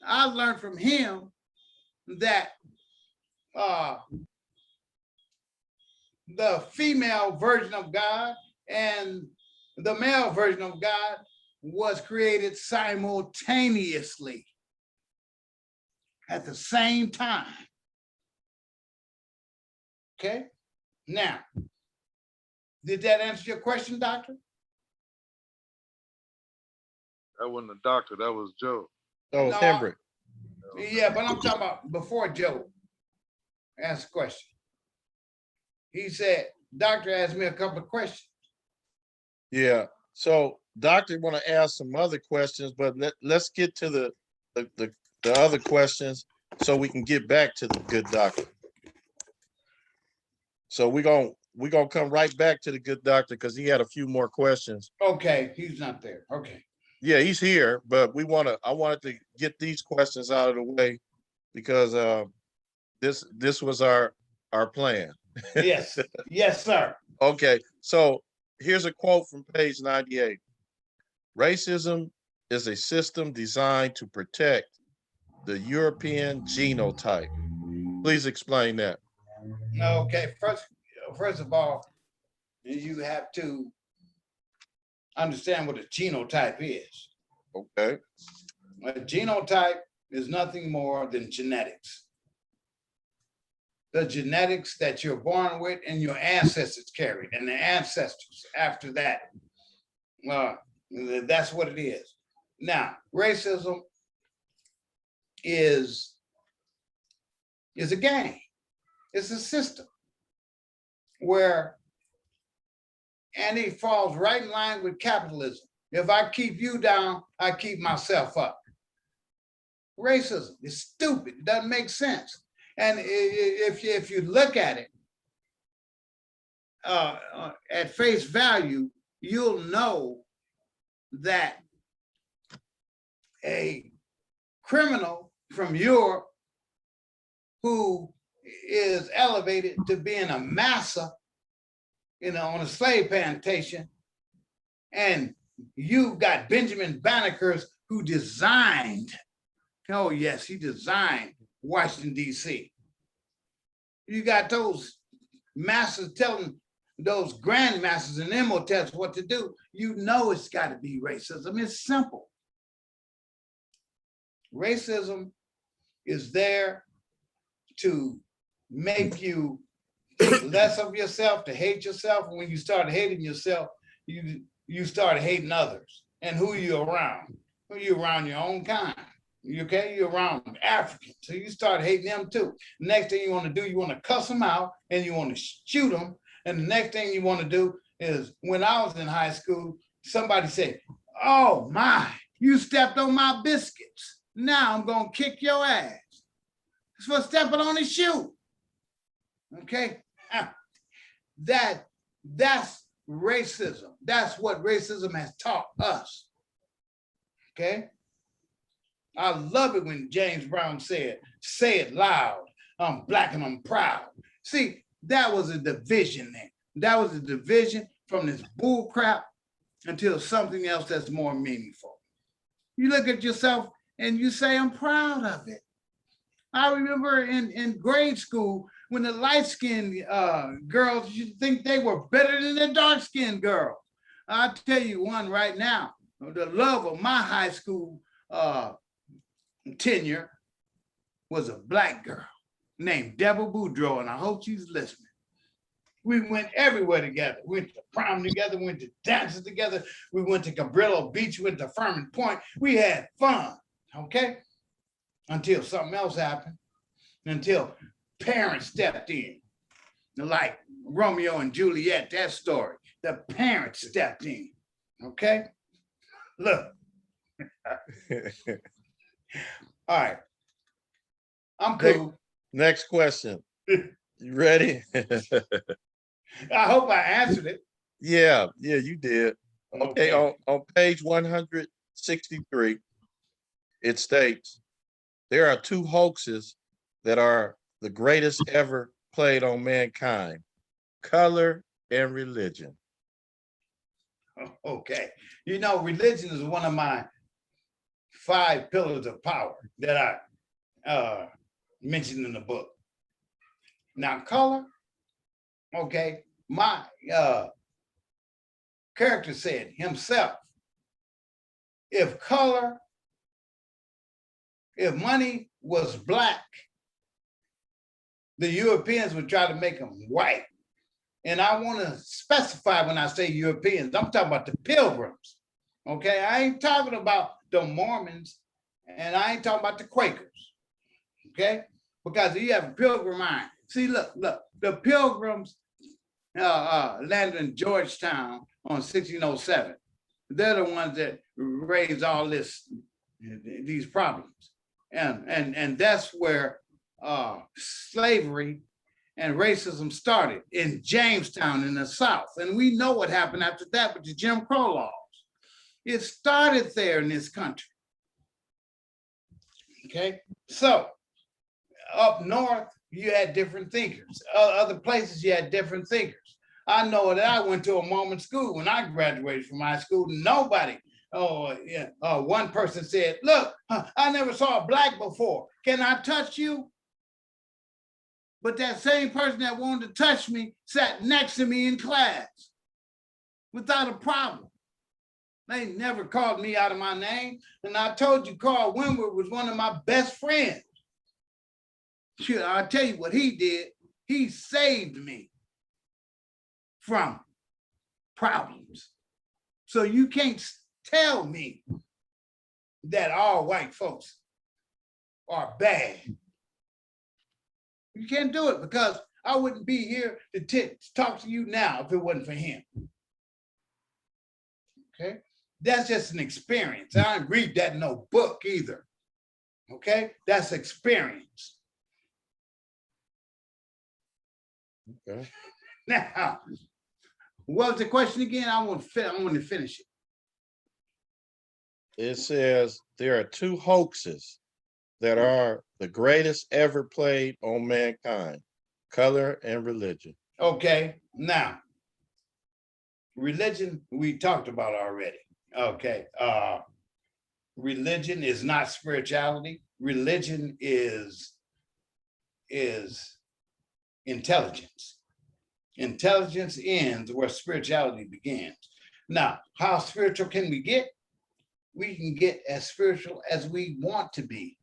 I learned from him that the female version of God and the male version of God was created simultaneously at the same time. Okay, now, did that answer your question, doctor? That wasn't a doctor, that was Joe. So No, Hendrick, Yeah, but I'm talking about before Joe asked a question. He said, doctor asked me a couple of questions. yeah. So doctor want to ask some other questions, but let's get to the other questions so we can get back to the good doctor. So we're gonna come right back to the good doctor because he had a few more questions. Okay, he's not there. Okay. Yeah, he's here, but I wanted to get these questions out of the way because this was our plan. Yes, yes, sir. Okay, so here's a quote from page 98. Racism is a system designed to protect the European genotype. Please explain that. Okay, first of all, you have to understand what a genotype is. Okay. A genotype is nothing more than genetics. The genetics that you're born with and your ancestors carried, and the ancestors after that. That's what it is. Now, racism is a game. It's a system where, and it falls right in line with capitalism. If I keep you down, I keep myself up. Racism is stupid. It doesn't make sense. And if you look at it at face value, you'll know that a criminal from Europe who is elevated to being a massa, on a slave plantation, and you've got Benjamin Banneker's who designed, oh yes, he designed Washington, D.C. You got those masters telling those grandmasters and imhotels what to do. You know it's got to be racism. It's simple. Racism is there to make you think less of yourself, to hate yourself. And when you start hating yourself, you start hating others and who you're around. Who you're around your own kind. Okay, you're around Africans, so you start hating them too. Next thing you want to do, you want to cuss them out and you want to shoot them. And the next thing you want to do is, when I was in high school, somebody said, "Oh my, you stepped on my biscuits. Now I'm gonna kick your ass. It's for stepping on his shoe." Okay, that's racism. That's what racism has taught us. Okay. I love it when James Brown said, "Say it loud, I'm black and I'm proud." See, that was a division then. That was a division from this bull crap until something else that's more meaningful. You look at yourself and you say, "I'm proud of it." I remember in grade school when the light-skinned girls, you think they were better than the dark-skinned girls. I'll tell you one right now, the love of my high school tenure was a black girl named Deborah Boudreaux, and I hope she's listening. We went everywhere together. We went to prom together, went to dances together. We went to Cabrillo Beach, went to Furman Point. We had fun, okay? Until something else happened, until parents stepped in. Like Romeo and Juliet, that story. The parents stepped in, okay? Look. All right. I'm cool. Next question. You ready? I hope I answered it. Yeah, you did. Okay, Okay. on page 163, it states, there are two hoaxes that are the greatest ever played on mankind, color and religion. Okay. You know, religion is one of my 5 pillars of power that I mentioned in the book. Now, color, okay, my character said himself, if money was black, the Europeans would try to make them white. And I want to specify when I say Europeans, I'm talking about the pilgrims. Okay, I ain't talking about the Mormons, and I ain't talking about the Quakers. Okay, because you have a pilgrim mind. See, look, the pilgrims landed in Georgetown on 1607. They're the ones that raised all these problems. And that's where slavery and racism started in Jamestown in the South. And we know what happened after that with the Jim Crow laws. It started there in this country. Okay, so up north, you had different thinkers. Other places, you had different thinkers. I know that I went to a Mormon school when I graduated from high school. Nobody, one person said, look, I never saw a black before. Can I touch you? But that same person that wanted to touch me sat next to me in class without a problem. They never called me out of my name. And I told you, Carl Windward was one of my best friends. Sure, I'll tell you what he did. He saved me from problems. So you can't tell me that all white folks are bad. You can't do it because I wouldn't be here to talk to you now if it wasn't for him. Okay, that's just an experience. I didn't read that in no book either. Okay, that's experience. Okay. Now, what was the question again? I want to finish it. It says there are two hoaxes that are the greatest ever played on mankind, color and religion. Okay, now, religion we talked about already. Okay, religion is not spirituality. Religion is intelligence. Intelligence ends where spirituality begins. Now, how spiritual can we get? We can get as spiritual as we want to be,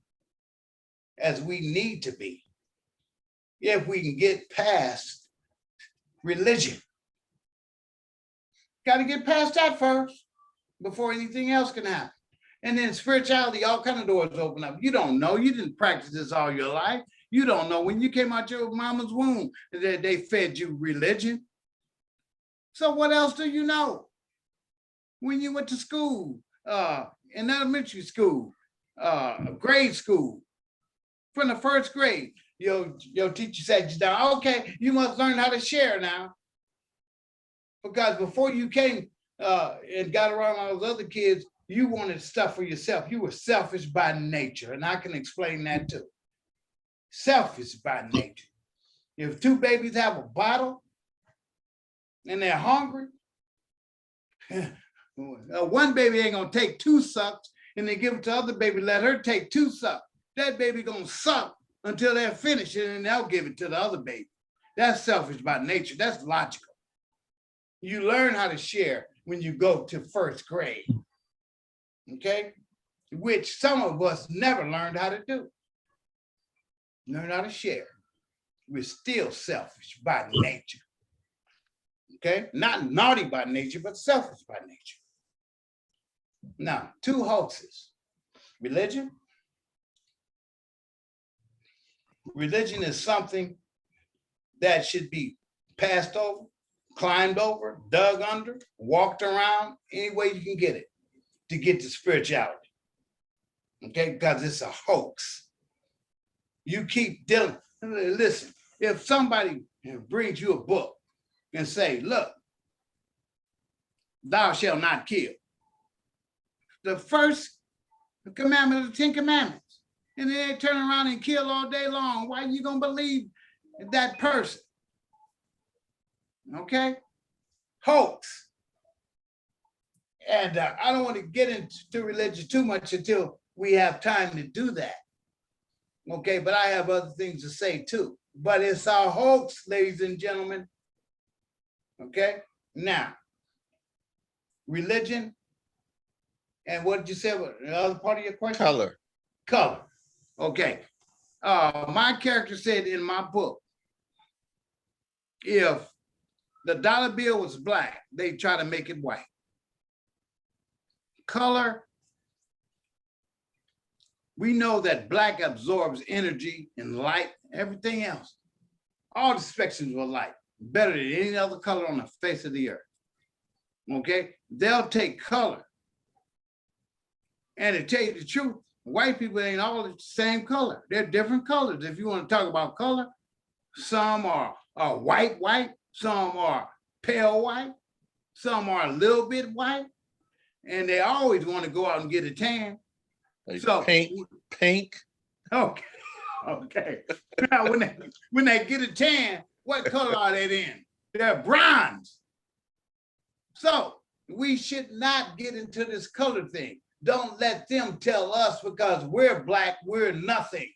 as we need to be, if we can get past religion. Got to get past that first before anything else can happen. And then spirituality, all kind of doors open up. You don't know. You didn't practice this all your life. You don't know when you came out your mama's womb that they fed you religion. So what else do you know? When you went to school, in elementary school, grade school, from the first grade, your teacher sat you down. Okay, you must learn how to share now. Because before you came and got around all those other kids, you wanted stuff for yourself. You were selfish by nature, and I can explain that too. Selfish by nature. If two babies have a bottle and they're hungry, one baby ain't gonna take 2 sucks and then give it to the other baby, let her take 2 sucks. That baby gonna suck until they're finished and then they'll give it to the other baby. That's selfish by nature. That's logical. You learn how to share when you go to first grade, okay? Which some of us never learned how to do. Learn how to share. We're still selfish by nature, okay? Not naughty by nature, but selfish by nature. Now, 2 hoaxes. Religion. Religion is something that should be passed over, climbed over, dug under, walked around, any way you can get it to get to spirituality. Okay, because it's a hoax. You keep dealing, Listen, if somebody brings you a book and say, look, thou shalt not kill, the first commandment of the 10 Commandments, and then they turn around and kill all day long, why are you gonna believe that person? Okay? Hoax. And I don't want to get into religion too much until we have time to do that. Okay, but I have other things to say too. But it's a hoax, ladies and gentlemen. Okay, now, religion, and what did you say about the other part of your question? Color. Color. Okay. My character said in my book, if the dollar bill was black, they try to make it white. Color, we know that black absorbs energy and light, everything else. All the spectrums of light, better than any other color on the face of the earth. Okay, they'll take color. And to tell you the truth, white people ain't all the same color. They're different colors. If you want to talk about color, some are white, some are pale white, some are a little bit white, and they always want to go out and get a tan. Like So pink. okay, okay. Now when they get a tan, what color are they in? They're bronze. So we should not get into this color thing. Don't let them tell us because we're black, we're nothing.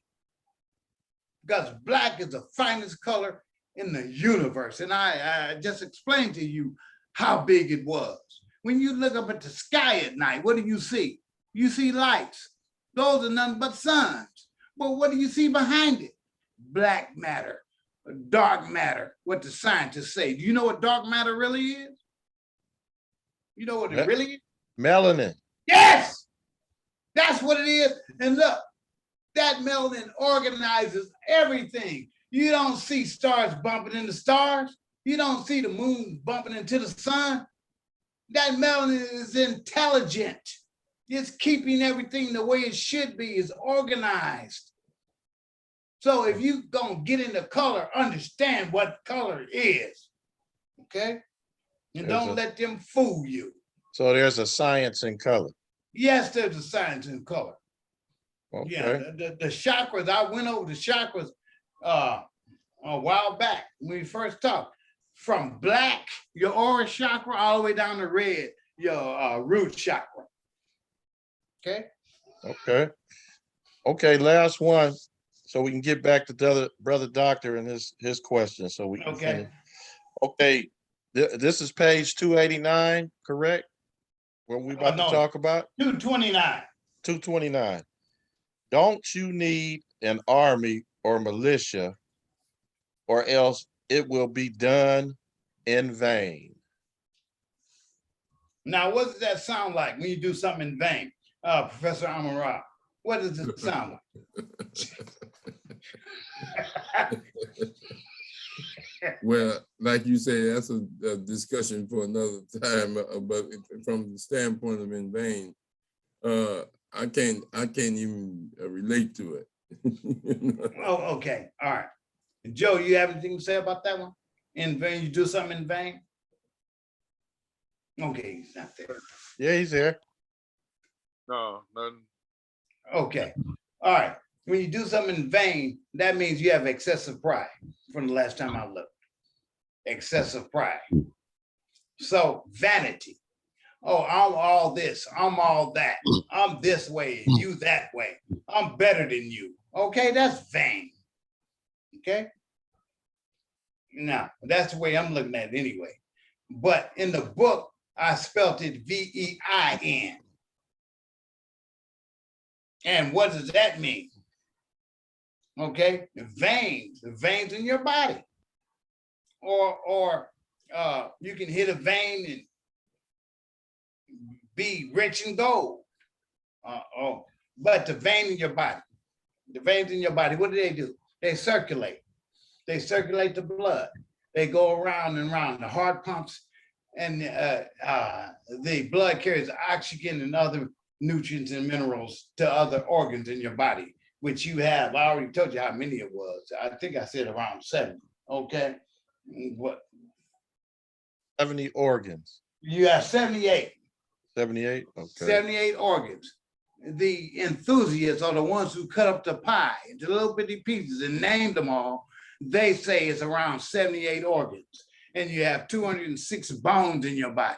Because black is the finest color in the universe. And I just explained to you how big it was. When you look up at the sky at night, what do you see? You see lights. Those are nothing but suns. But what do you see behind it? Black matter, dark matter, what the scientists say. Do you know what dark matter really is? You know what it really is? Melanin. Yes, that's what it is. And look, that melanin organizes everything. You don't see stars bumping into stars. You don't see the moon bumping into the sun. That melanin is intelligent. It's keeping everything the way it should be, is organized. So if you gonna get into color, understand what color is, okay? And don't let them fool you. So there's a science in color. Yes, there's a science in color. Okay. Yeah, the chakras, I went over the chakras a while back when we first talked. From black, your aura chakra, all the way down to red, your root chakra. Okay? Okay. Okay, last one. So we can get back to the other brother doctor and his question. So we can finish. Okay. This is page 289, correct? What we about to talk about? 229. 229. Don't you need an army or militia, or else it will be done in vain? Now, what does that sound like when you do something in vain, Professor Amara? What does it sound like? Well, like you say, that's a discussion for another time. But from the standpoint of in vain, I can't even relate to it. Oh, okay, all right. Joe, you have anything to say about that one? In vain, you do something in vain? Okay, he's not there. Yeah, he's there. No, nothing. Okay, all right. When you do something in vain, that means you have excessive pride from the last time I looked. Excessive pride. So vanity. Oh, I'm all this, I'm all that. I'm this way, you that way. I'm better than you. Okay, that's vain. Okay? Now, that's the way I'm looking at it anyway. But in the book, I spelt it V-E-I-N. And what does that mean? Okay, veins, the veins in your body. Or you can hit a vein and be rich in gold. But the vein in your body, the veins in your body, what do? They circulate. They circulate the blood. They go around and around. The heart pumps, and the blood carries oxygen and other nutrients and minerals to other organs in your body. which you have. I already told you how many it was. I think I said around 70. Okay. What 70 organs. you have 78. 78. Okay. 78 organs. The enthusiasts are the ones who cut up the pie into little bitty pieces and named them all. They say it's around 78 organs, and you have 206 bones in your body.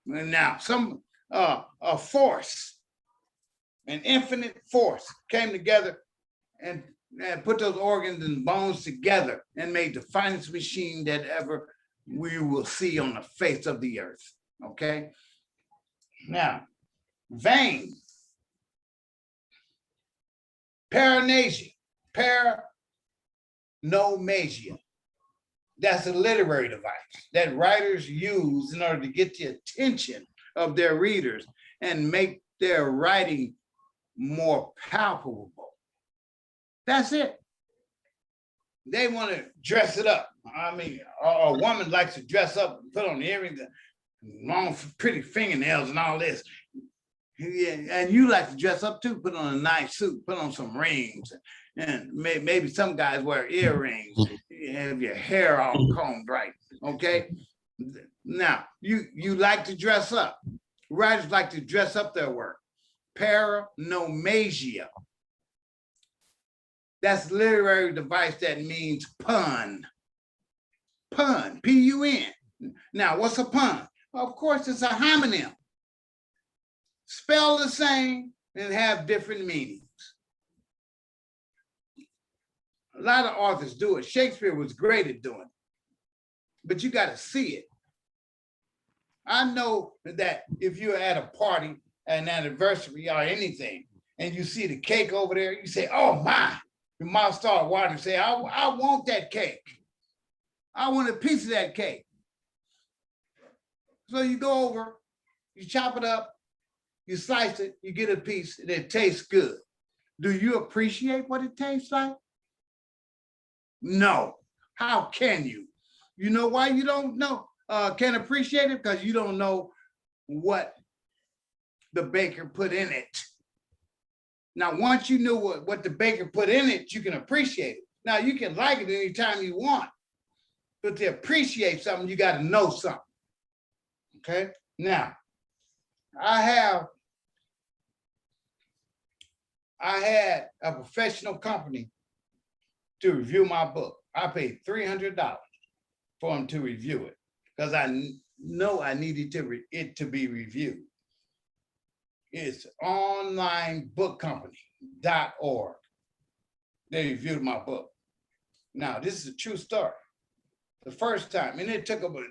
And now, a force, an infinite force, came together and put those organs and bones together and made the finest machine that ever we will see on the face of the earth. Okay. Now, vein, paranomasia, paranomasia. That's a literary device that writers use in order to get the attention of their readers and make their writing more palpable. That's it. They want to dress it up. I mean, a woman likes to dress up and put on earrings, long, pretty fingernails and all this. Yeah, and you like to dress up too, put on a nice suit, put on some rings, and maybe some guys wear earrings. You have your hair all combed right, okay? Now, you like to dress up. Writers like to dress up their work. Paranomasia. That's a literary device that means pun. Pun, P-U-N. Now, what's a pun? Of course, it's a homonym. Spell the same and have different meanings. A lot of authors do it. Shakespeare was great at doing it, but you got to see it. I know that if you're at a party, an anniversary or anything, and you see the cake over there, you say, oh my, your mouth start watering, say, I want that cake. I want a piece of that cake. So you go over, you chop it up, you slice it, you get a piece, and it tastes good. Do you appreciate what it tastes like? No. How can you? You know why you don't know? Can appreciate it? Because you don't know what the baker put in it. Now, once you know what the baker put in it, you can appreciate it. Now, you can like it anytime you want, but to appreciate something, you got to know something. Okay? Now, I had a professional company to review my book. I paid $300 for them to review it because I know I needed it to be reviewed. It's onlinebookcompany.org. They reviewed my book. Now, this is a true story. The first time, and it took about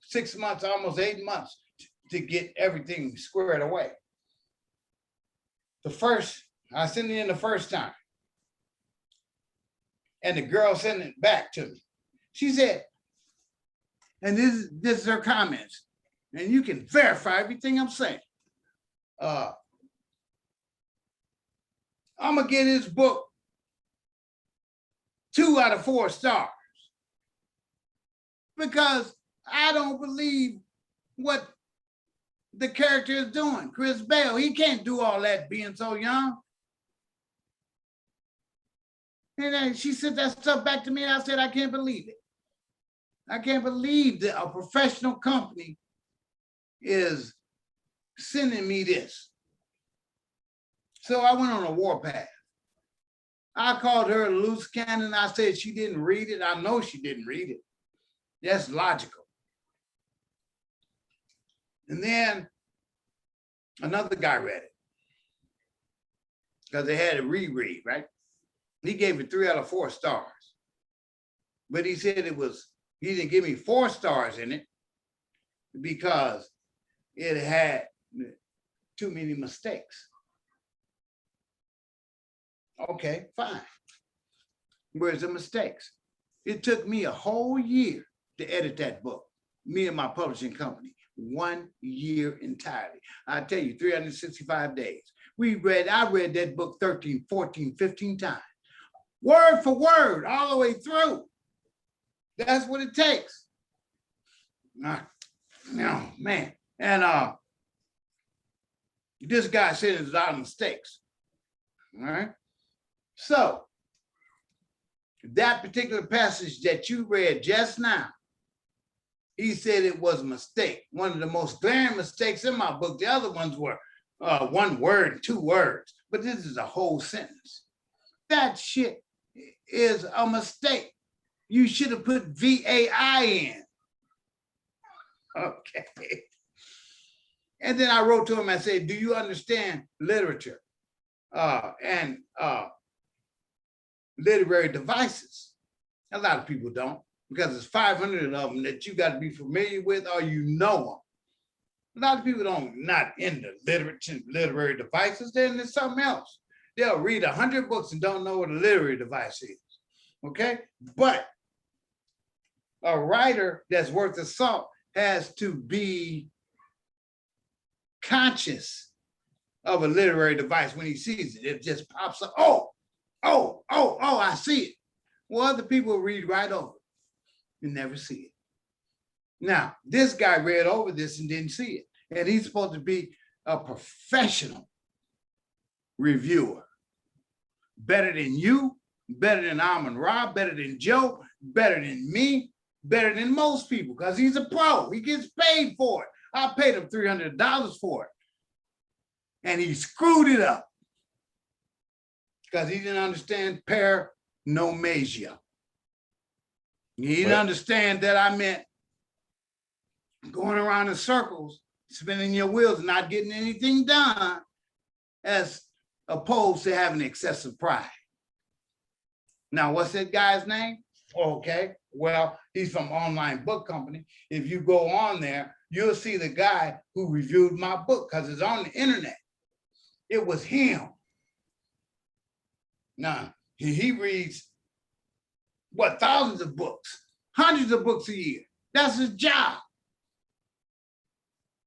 6 months, almost 8 months to get everything squared away. I sent it in the first time. And the girl sent it back to me. She said, and this is her comments, and you can verify everything I'm saying. I'm gonna give this book 2 out of 4 stars because I don't believe what the character is doing. Chris Bale, he can't do all that being so young. And then she sent that stuff back to me, and I said, I can't believe it. I can't believe that a professional company is sending me this. So I went on a warpath. I called her a loose cannon. I said she didn't read it. I know she didn't read it. That's logical. And then another guy read it because they had a reread, right? He gave it 3 out of 4 stars. But he said he didn't give me 4 stars in it because it had too many mistakes. Okay, fine. Where's the mistakes? It took me a whole year to edit that book, me and my publishing company, 1 year entirely. I tell you, 365 days. I read that book 13, 14, 15 times. Word for word, all the way through. That's what it takes. No, man. And this guy said there's a lot of mistakes. All right. So that particular passage that you read just now, he said it was a mistake. One of the most glaring mistakes in my book. The other ones were one word, 2 words, but this is a whole sentence. That shit is a mistake. You should have put VAI in. Okay. And then I wrote to him, I said, do you understand literature and literary devices? A lot of people don't, because there's 500 of them that you got to be familiar with or you know them. A lot of people not into literature, literary devices, they're into something else. They'll read 100 books and don't know what a literary device is, okay? But a writer that's worth the salt has to be conscious of a literary device when he sees it. It just pops up, oh, I see it. Well, other people read right over it and never see it. Now, this guy read over this and didn't see it. And he's supposed to be a professional reviewer. Better than you, better than Amon Ra, better than Joe, better than me, better than most people, because he's a pro. He gets paid for it. I paid him $300 for it. And he screwed it up because he didn't understand paranomasia. He didn't understand that I meant going around in circles, spinning your wheels, not getting anything done, as opposed to having excessive pride. Now, what's that guy's name? Okay, well, he's from Online Book Company. If you go on there, you'll see the guy who reviewed my book because it's on the internet. It was him. Now, he reads, what, thousands of books, hundreds of books a year. That's his job.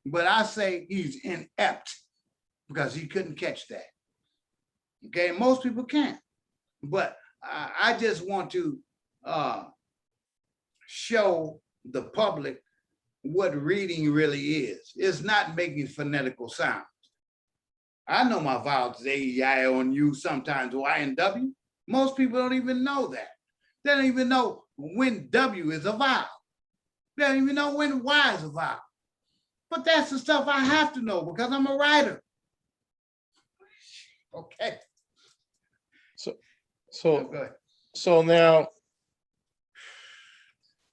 But I say he's inept because he couldn't catch that. Okay, most people can't. But I just want to show the public what reading really is. It's not making phonetical sounds. I know my vowels, A, E, I, O, and U, sometimes Y and W. Most people don't even know that. They don't even know when W is a vowel. They don't even know when Y is a vowel. But that's the stuff I have to know because I'm a writer. Okay. So Go ahead. So now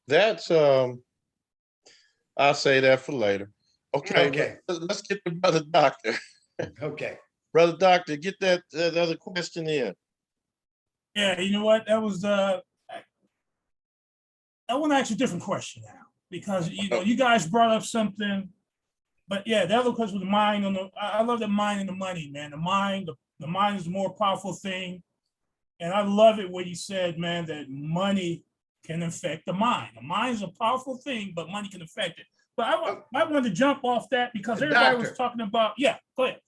that's I'll say that for later. Okay. Okay. Let's get to Brother Doctor. Okay. Brother Doctor, get that other question in. Yeah, you know what? That was I want to ask you a different question now because you guys brought up something, but yeah, the other question was the mind on the. I love the mind and the money, man. The mind is a more powerful thing, and I love it when you said, man, that money can affect the mind. The mind is a powerful thing, but money can affect it. But I wanted to jump off that because everybody was talking about. Yeah, go ahead.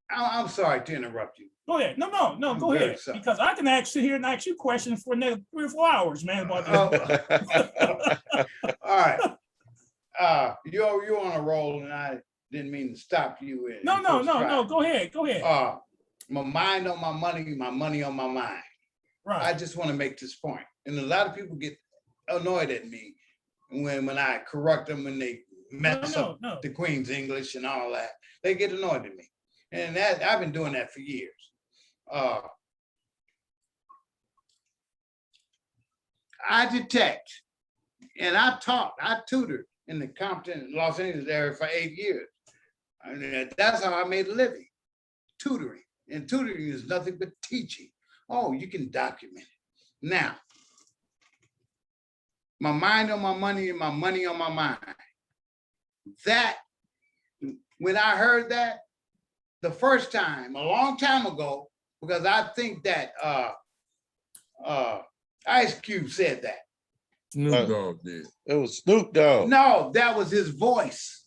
I'm sorry to interrupt you. Go ahead. No, go ahead. Sorry. Because I can actually sit here and ask you questions for another 3 or 4 hours, man. About this. All right. You're on a roll, and I didn't mean to stop you. No. Go ahead. My mind on my money on my mind. Right. I just want to make this point, and a lot of people get annoyed at me when I correct them when they mess up the Queen's English and all that. They get annoyed at me, and that I've been doing that for years. I detect, and I tutored in the Compton, Los Angeles area for 8 years. And that's how I made a living, tutoring. And tutoring is nothing but teaching. Oh, you can document it. Now, my mind on my money and my money on my mind. That, when I heard that the first time, a long time ago, because I think that Ice Cube said that. Snoop Dogg did. It was Snoop Dogg. No, that was his voice.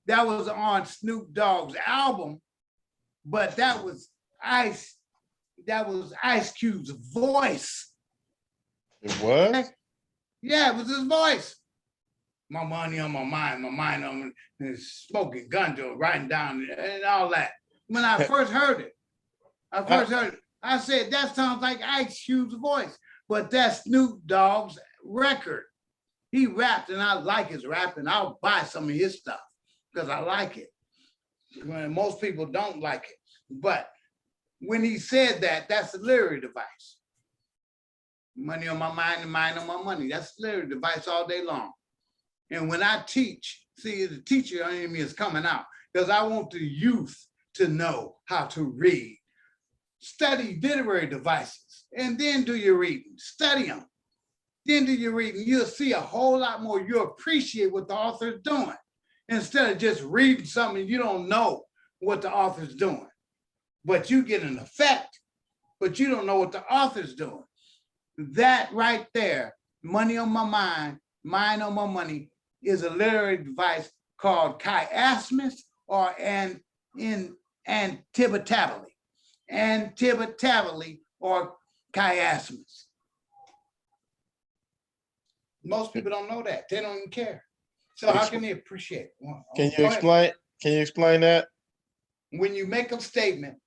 That was on Snoop Dogg's album, but that was Ice Cube's voice. It was? Yeah, it was his voice. My money on my mind on smoking ganja, writing down and all that. When I first heard it, I I said, that sounds like Ice Cube's voice, but that's Snoop Dogg's record. He rapped and I like his rap and I'll buy some of his stuff because I like it. When most people don't like it. But when he said that, that's a literary device. Money on my mind and mind on my money. That's a literary device all day long. And when I teach, see, the teacher in me is coming out because I want the youth to know how to read. Study literary devices and then do your reading. Study them. Then do your reading. You'll see a whole lot more. You'll appreciate what the author's doing instead of just reading something you don't know what the author's doing. But you get an effect, but you don't know what the author's doing. That right there, money on my mind, mind on my money, is a literary device called chiasmus or antibiotably. Antibiotably or chiasmus. Most people don't know that. They don't even care. So how can they appreciate it? Can you explain? Can you explain that? When you make a statement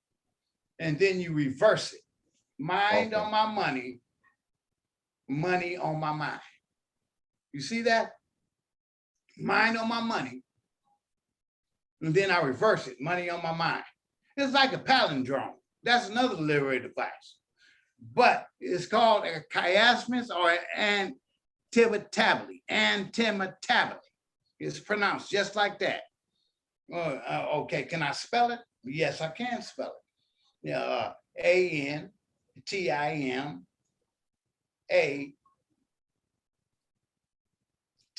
and then you reverse it, mind Okay. on my money, money on my mind. You see that? Mind on my money, and then I reverse it, money on my mind. It's like a palindrome. That's another literary device. But it's called a chiasmus or an antibiotably. Antibiotably. It's pronounced just like that. Okay, can I spell it? Yes, I can spell it. Yeah,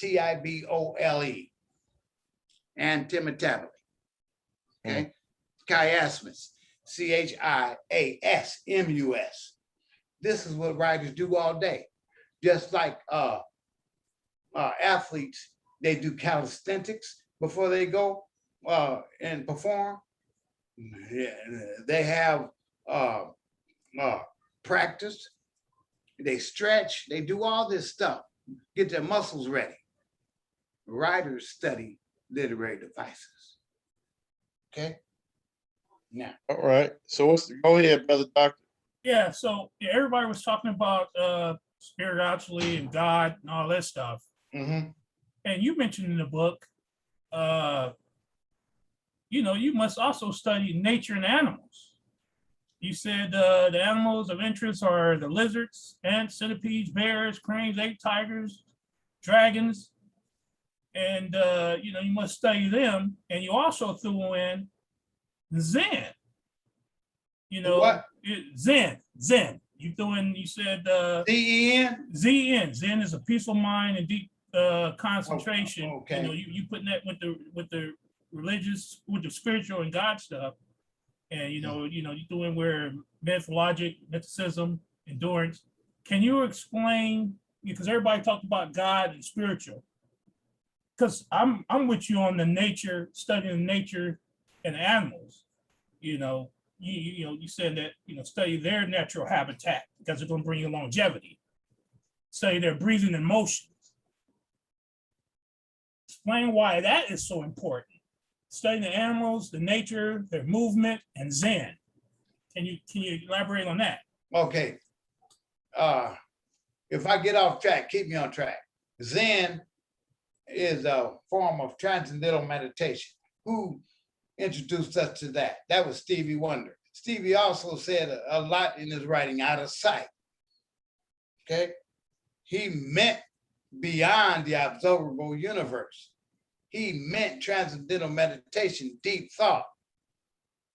Antibiotably. Antibiotably. Okay. Chiasmus. Chiasmus. This is what writers do all day. Just like athletes, they do calisthenics before they go and perform. They have practice. They stretch. They do all this stuff. Get their muscles ready. Writers study literary devices. Okay. Now. All right. So go ahead, brother doctor. Yeah, so yeah, everybody was talking about spirituality and God and all that stuff. Mm-hmm. And you mentioned in the book, you must also study nature and animals. You said the animals of interest are the lizards, ants, centipedes, bears, cranes, ape, tigers, dragons. And, you must study them. And you also threw in Zen. What? Zen. You said CEN? Zen is a peaceful mind and deep concentration. Okay. You putting that with the religious, with the spiritual and God stuff. And you're doing where mysticism, endurance. Can you explain, because everybody talked about God and spiritual. Because I'm with you on the nature, studying nature and animals. You said that study their natural habitat because it's going to bring you longevity. Study their breathing and motions. Explain why that is so important. Studying the animals, the nature, their movement, and Zen. Can you elaborate on that? Okay. If I get off track, keep me on track. Zen is a form of transcendental meditation. Who introduced us to that? That was Stevie Wonder. Stevie also said a lot in his writing, out of sight. Okay. He meant beyond the observable universe. He meant transcendental meditation, deep thought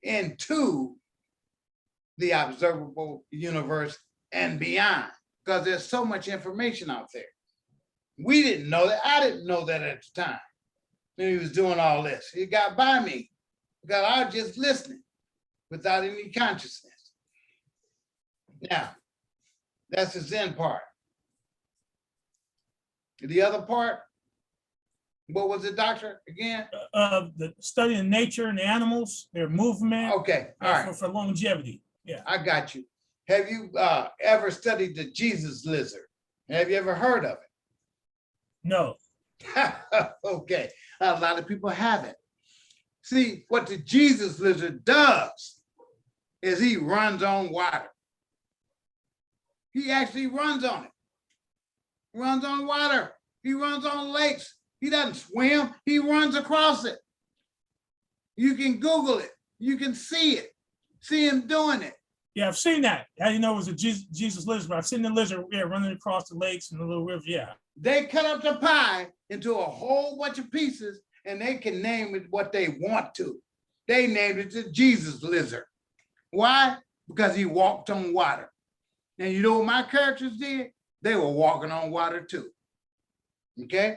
into the observable universe and beyond, because there's so much information out there. We didn't know that. I didn't know that at the time when he was doing all this. It got by me because I was just listening without any consciousness. Now, that's the Zen part. The other part, what was it, doctor, again? The studying nature and the animals, their movement. Okay, all right. For longevity. Yeah. I got you. Have you ever studied the Jesus lizard? Have you ever heard of No. it? Okay, a lot of people haven't. See, what the Jesus lizard does is he runs on water. He actually runs on it. Runs on water. He runs on lakes. He doesn't swim. He runs across it. You can Google it. You can see it. See him doing it. Yeah, I've seen that. How do you know it was a Jesus lizard? I've seen the lizard, yeah, running across the lakes and the little river. Yeah. They cut up the pie into a whole bunch of pieces and they can name it what they want to. They named it the Jesus lizard. Why? Because he walked on water. And you know what my characters did? They were walking on water too. Okay?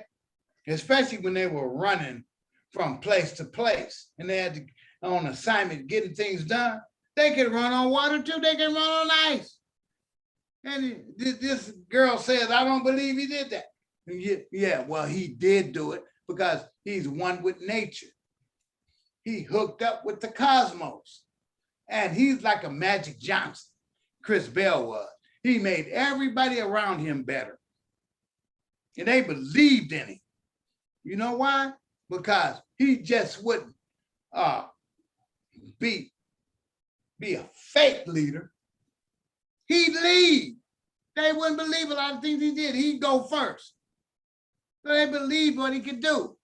Especially when they were running from place to place and they had to on assignment getting things done. They can run on water too. They can run on ice. And this girl says, I don't believe he did that. Yeah, well, he did do it because he's one with nature. He hooked up with the cosmos. And he's like a Magic Johnson, Chris Bell was. He made everybody around him better. And they believed in him. You know why? Because he just wouldn't be a fake leader. He'd lead. They wouldn't believe a lot of things he did. He'd go first. So they believed what he could do.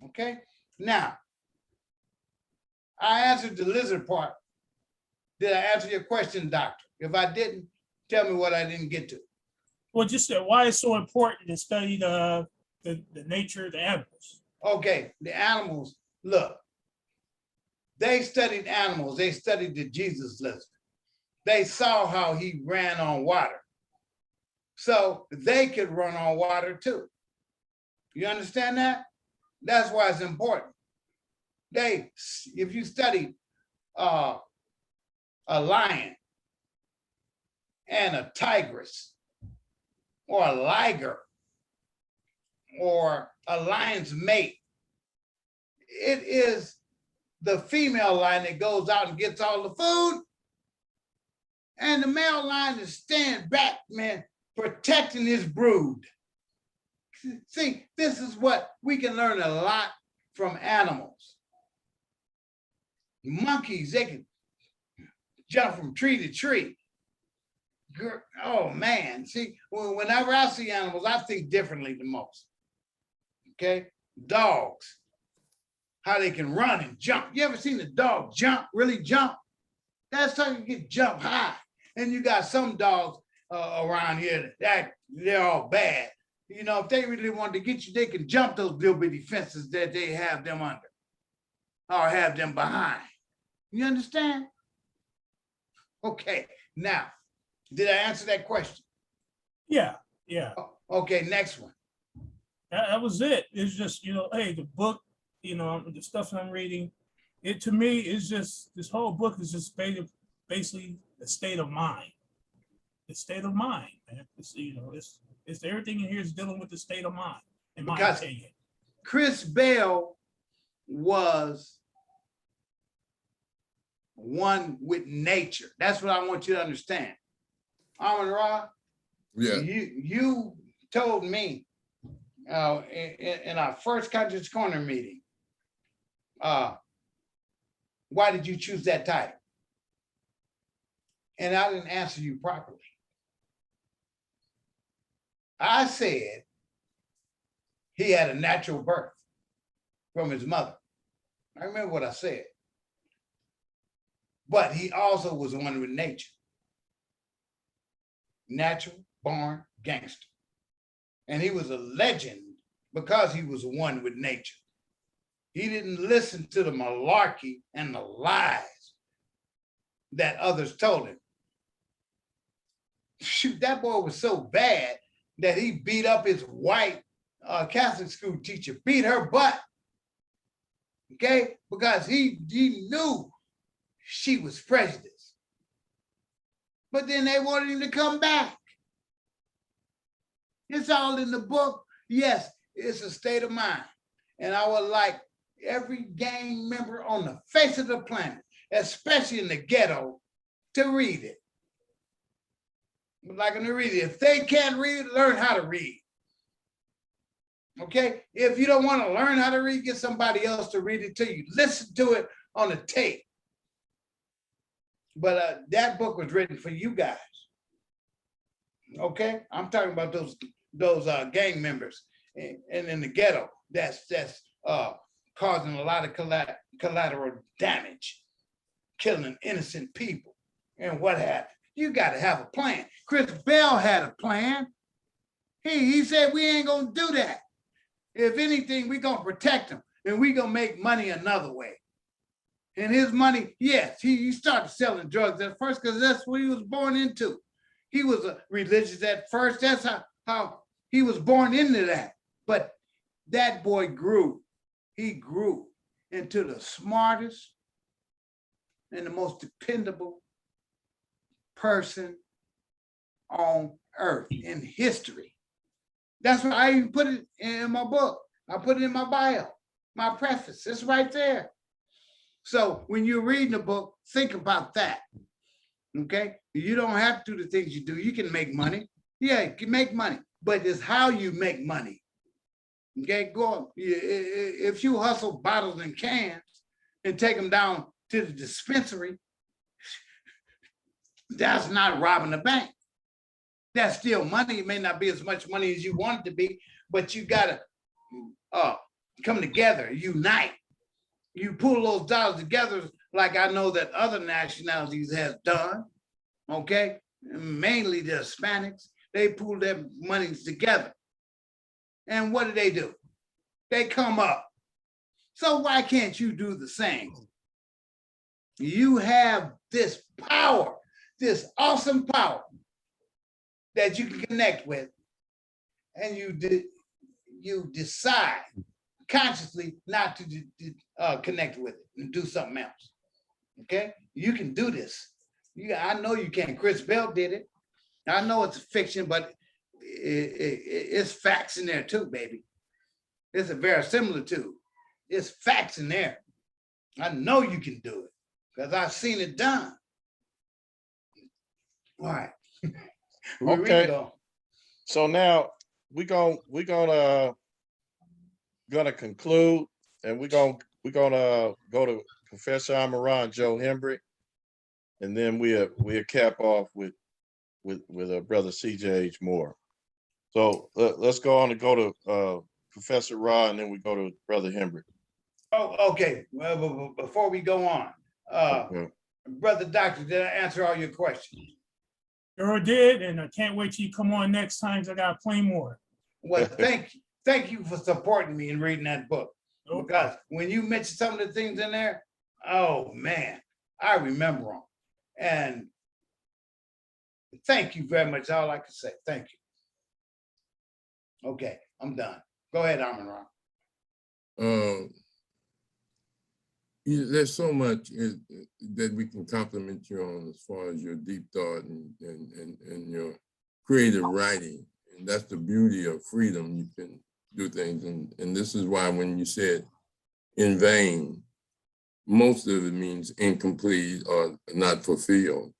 Okay? Now, I answered the lizard part. Did I answer your question, doctor? If I didn't, tell me what I didn't get to. Well, just why it's so important to study the nature of the animals. Okay, the animals, look. They studied animals. They studied the Jesus lizard. They saw how he ran on water. So they could run on water too. You understand that? That's why it's important. If you study a lion and a tigress or a liger or a lion's mate, it is the female lion that goes out and gets all the food, and the male lion is staying back, man, protecting his brood. See, this is what we can learn a lot from animals. Monkeys, they can jump from tree to tree. Oh man, see, whenever I see animals, I think differently than most. Okay, dogs, how they can run and jump. You ever seen a dog jump, really jump? That's how you get jump high. And you got some dogs around here that they're all bad. You know, if they really wanted to get you, they can jump those little bitty fences that they have them under or have them behind. You understand? Okay, now, did I answer that question? Yeah. Okay, next one. That was it. It's just, hey, the book, the stuff that I'm reading, it to me is just, this whole book is just basically the state of mind. The state of mind, man. It's everything in here is dealing with the state of mind, in my opinion. Chris Bell was one with nature. That's what I want you to understand. Amon Ra, Yeah. You told me in our first Conscious Corner meeting, why did you choose that title? And I didn't answer you properly. I said he had a natural birth from his mother. I remember what I said. But he also was one with nature. Natural born gangster. And he was a legend because he was one with nature. He didn't listen to the malarkey and the lies that others told him. Shoot, that boy was so bad that he beat up his white Catholic school teacher, beat her butt. Okay? Because he knew she was prejudiced. But then they wanted him to come back. It's all in the book. Yes, it's a state of mind. And I would like every gang member on the face of the planet, especially in the ghetto, to read it. I'd like them to read it. If they can't read, learn how to read. Okay? If you don't want to learn how to read, get somebody else to read it to you. Listen to it on a tape. But that book was written for you guys. Okay, I'm talking about those gang members and in the ghetto. That's causing a lot of collateral damage, killing innocent people. And what happened? You got to have a plan. Chris Bell had a plan. He said we ain't gonna do that. If anything, we gonna protect him and we gonna make money another way. And his money, yes, he started selling drugs at first because that's what he was born into. He was a religious at first. That's how he was born into that. But that boy grew. He grew into the smartest and the most dependable person on earth in history. That's why I even put it in my book. I put it in my bio, my preface. It's right there. So when you're reading a book, think about that. Okay? You don't have to do the things you do. You can make money. Yeah, you can make money, but it's how you make money. Okay, go on. If you hustle bottles and cans and take them down to the dispensary, that's not robbing a bank. That's still money. It may not be as much money as you want it to be, but you gotta come together, unite. You pull those dollars together, like I know that other nationalities have done. Okay, mainly the Hispanics. They pull their monies together. And what do? They come up. So why can't you do the same? You have this power, this awesome power that you can connect with, and you decide consciously not to connect with it and do something else. Okay, you can do this. I know you can. Chris Bell did it. I know it's a fiction, but it's facts in there too, baby. It's a verisimilitude. It's facts in there. I know you can do it because I've seen it done. All right. Okay. So now we're gonna conclude, and we're gonna go to Professor Amaran Joe Hembry, and then we'll cap off with Brother C.J.H. Moore. So let's go on and go to Professor Ra, and then we go to Brother Hembry. Oh, okay. Well, before we go on, Brother Doctor, did I answer all your questions? Sure did, and I can't wait till you come on next time because I got plenty more. Well, thank you for supporting me in reading that book. Because when you mentioned some of the things in there, oh man, I remember them. And thank you very much. All I can say, thank you. Okay, I'm done. Go ahead, Amaran. There's so much that we can compliment you on as far as your deep thought and your creative writing. And that's the beauty of freedom. You can do things. And this is why when you said in vain, most of it means incomplete or not fulfilled.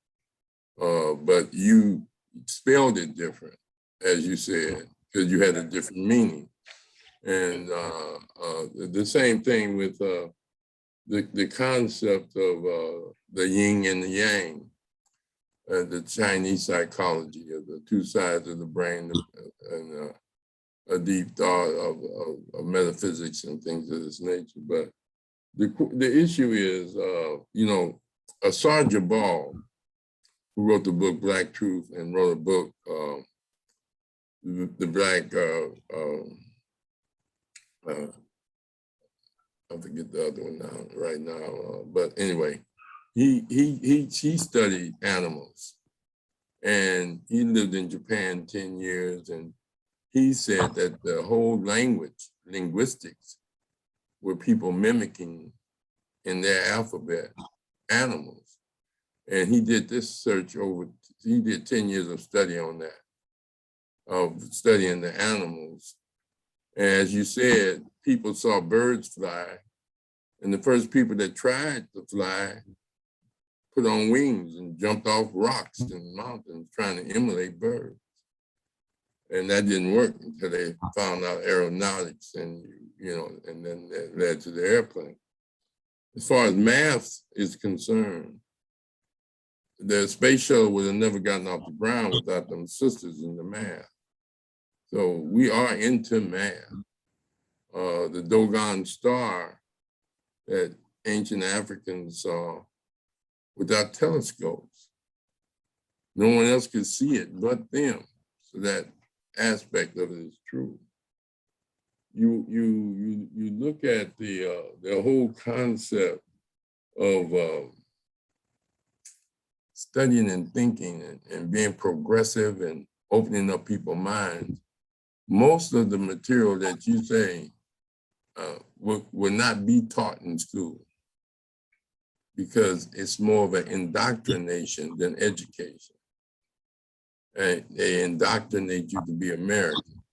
But you spelled it different, as you said, because you had a different meaning. And the same thing with the concept of the yin and the yang, the Chinese psychology of the two sides of the brain, and a deep thought of metaphysics and things of this nature. But the issue is, Sergeant Ball, who wrote the book Black Truth and wrote a book, the Black, I forget the other one right now, but anyway, he studied animals, and he lived in Japan 10 years, and he said that the whole linguistics, were people mimicking in their alphabet animals, and he did this search he did 10 years of study on that, of studying the animals. And as you said, people saw birds fly, and the first people that tried to fly put on wings and jumped off rocks and mountains trying to emulate birds. And that didn't work until they found out aeronautics, and and then that led to the airplane. As far as math is concerned, the space shuttle would have never gotten off the ground without them sisters in the math. So we are into math. The Dogon star that ancient Africans saw without telescopes. No one else could see it but them. So that aspect of it is true. You look at the whole concept of studying and thinking and being progressive and opening up people's minds. Most of the material that you say will not be taught in school because it's more of an indoctrination than education. And they indoctrinate you to be American.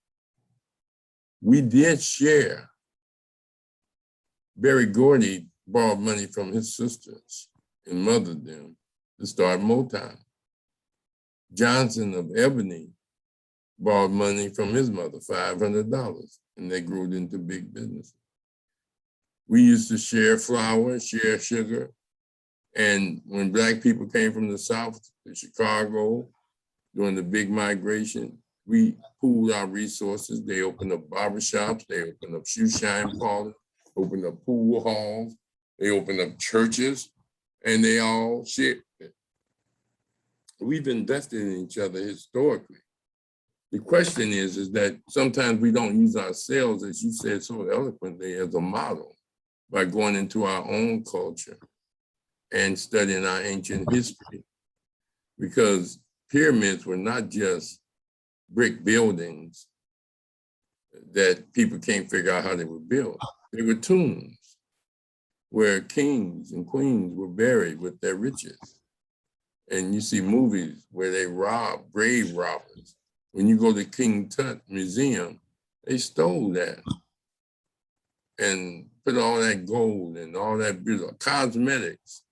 We did share. Berry Gordy borrowed money from his sisters and mothered them to start Motown. Johnson of Ebony borrowed money from his mother, $500, and they grew it into big business. We used to share flour, share sugar, and when Black people came from the South to Chicago during the big migration, we pooled our resources. They opened up barbershops, they opened up shoe shine parlors, opened up pool halls, they opened up churches, and they all shared it. We've invested in each other historically. The question is that sometimes we don't use ourselves, as you said so eloquently, as a model by going into our own culture and studying our ancient history. Because pyramids were not just brick buildings that people can't figure out how they were built. They were tombs where kings and queens were buried with their riches. And you see movies where they rob grave robbers. When you go to King Tut Museum, they stole that and put all that gold and all that beautiful cosmetics.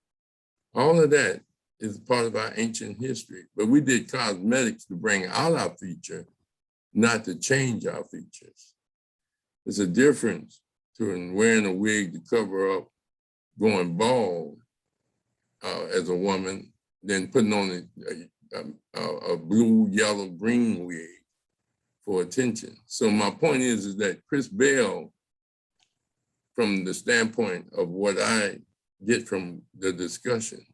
All of that is part of our ancient history. But we did cosmetics to bring out our feature, not to change our features. There's a difference between wearing a wig to cover up going bald as a woman than putting on a blue, yellow, green wig for attention. So my point is that Chris Bell, from the standpoint of what I get from the discussion,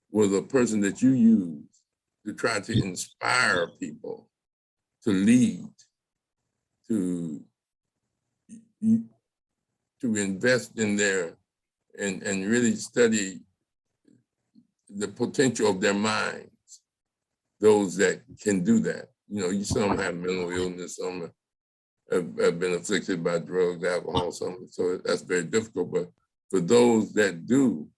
was a person that you use to try to inspire people to lead, to invest in their, and really study the potential of their minds, those that can do that. You know, some have mental illness, some have been afflicted by drugs, alcohol, some, so that's very difficult. But for those that do,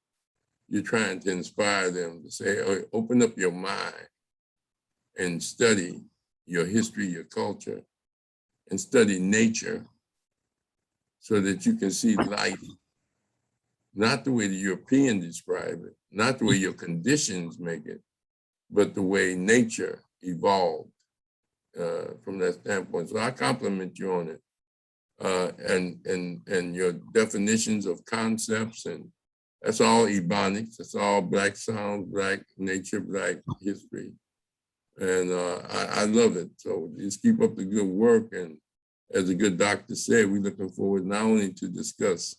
you're trying to inspire them to say, oh, open up your mind and study your history, your culture, and study nature so that you can see life, not the way the Europeans describe it, not the way your conditions make it, but the way nature evolved from that standpoint. So I compliment you on it. And your definitions of concepts, and that's all Ebonics, that's all Black sounds, Black nature, Black history. And I love it. So just keep up the good work. And as a good doctor said, we're looking forward not only to discuss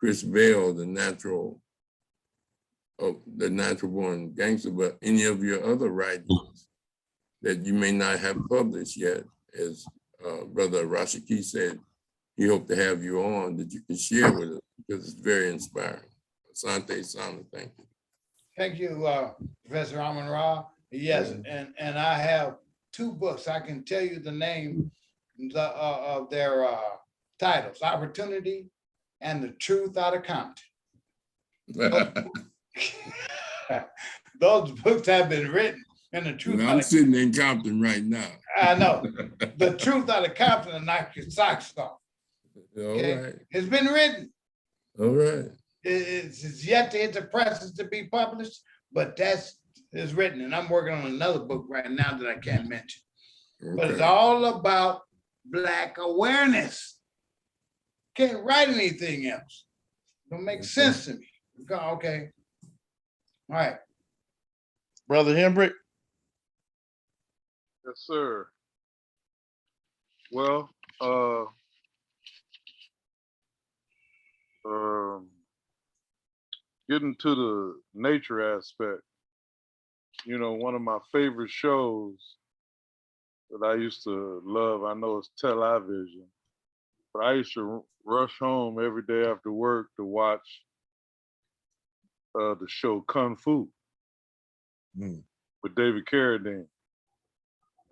Chris Bell, the natural born gangster, but any of your other writings that you may not have published yet. As Brother Rashiki said, he hoped to have you on that you can share with us because it's very inspiring. Asante Sana, thank you. Thank you, Professor Amun Ra. Yes, and I have 2 books. I can tell you the name of their titles: Opportunity and The Truth Out of Compton. Those books have been written, and the truth. I'm sitting in Compton right now. I know. The Truth Out of Compton will knock your socks off. Okay? All right. It's been written. All right. It's yet to hit the presses to be published, but is written. And I'm working on another book right now that I can't mention. Okay. But it's all about Black awareness. Can't write anything else. Don't make sense to me. Okay. All right. Brother Hendrick? Yes, sir. Well, getting to the nature aspect, you know, one of my favorite shows that I used to love, I know it's television, but I used to rush home every day after work to watch the show Kung Fu Mm. with David Carradine.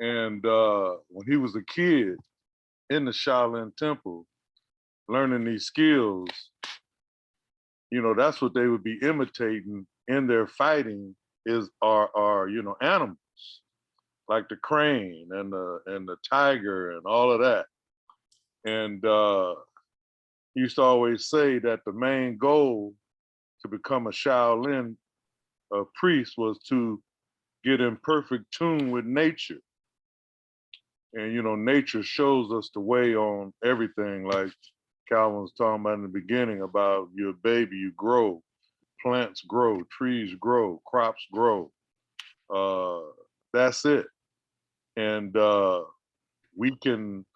And when he was a kid in the Shaolin Temple, learning these skills, you know, that's what they would be imitating in their fighting are you know, animals like the crane and the tiger and all of that. And he used to always say that the main goal to become a Shaolin priest was to get in perfect tune with nature. And you know, nature shows us the way on everything, like Calvin was talking about in the beginning about you're a baby, you grow, plants grow, trees grow, crops grow. That's it. And we can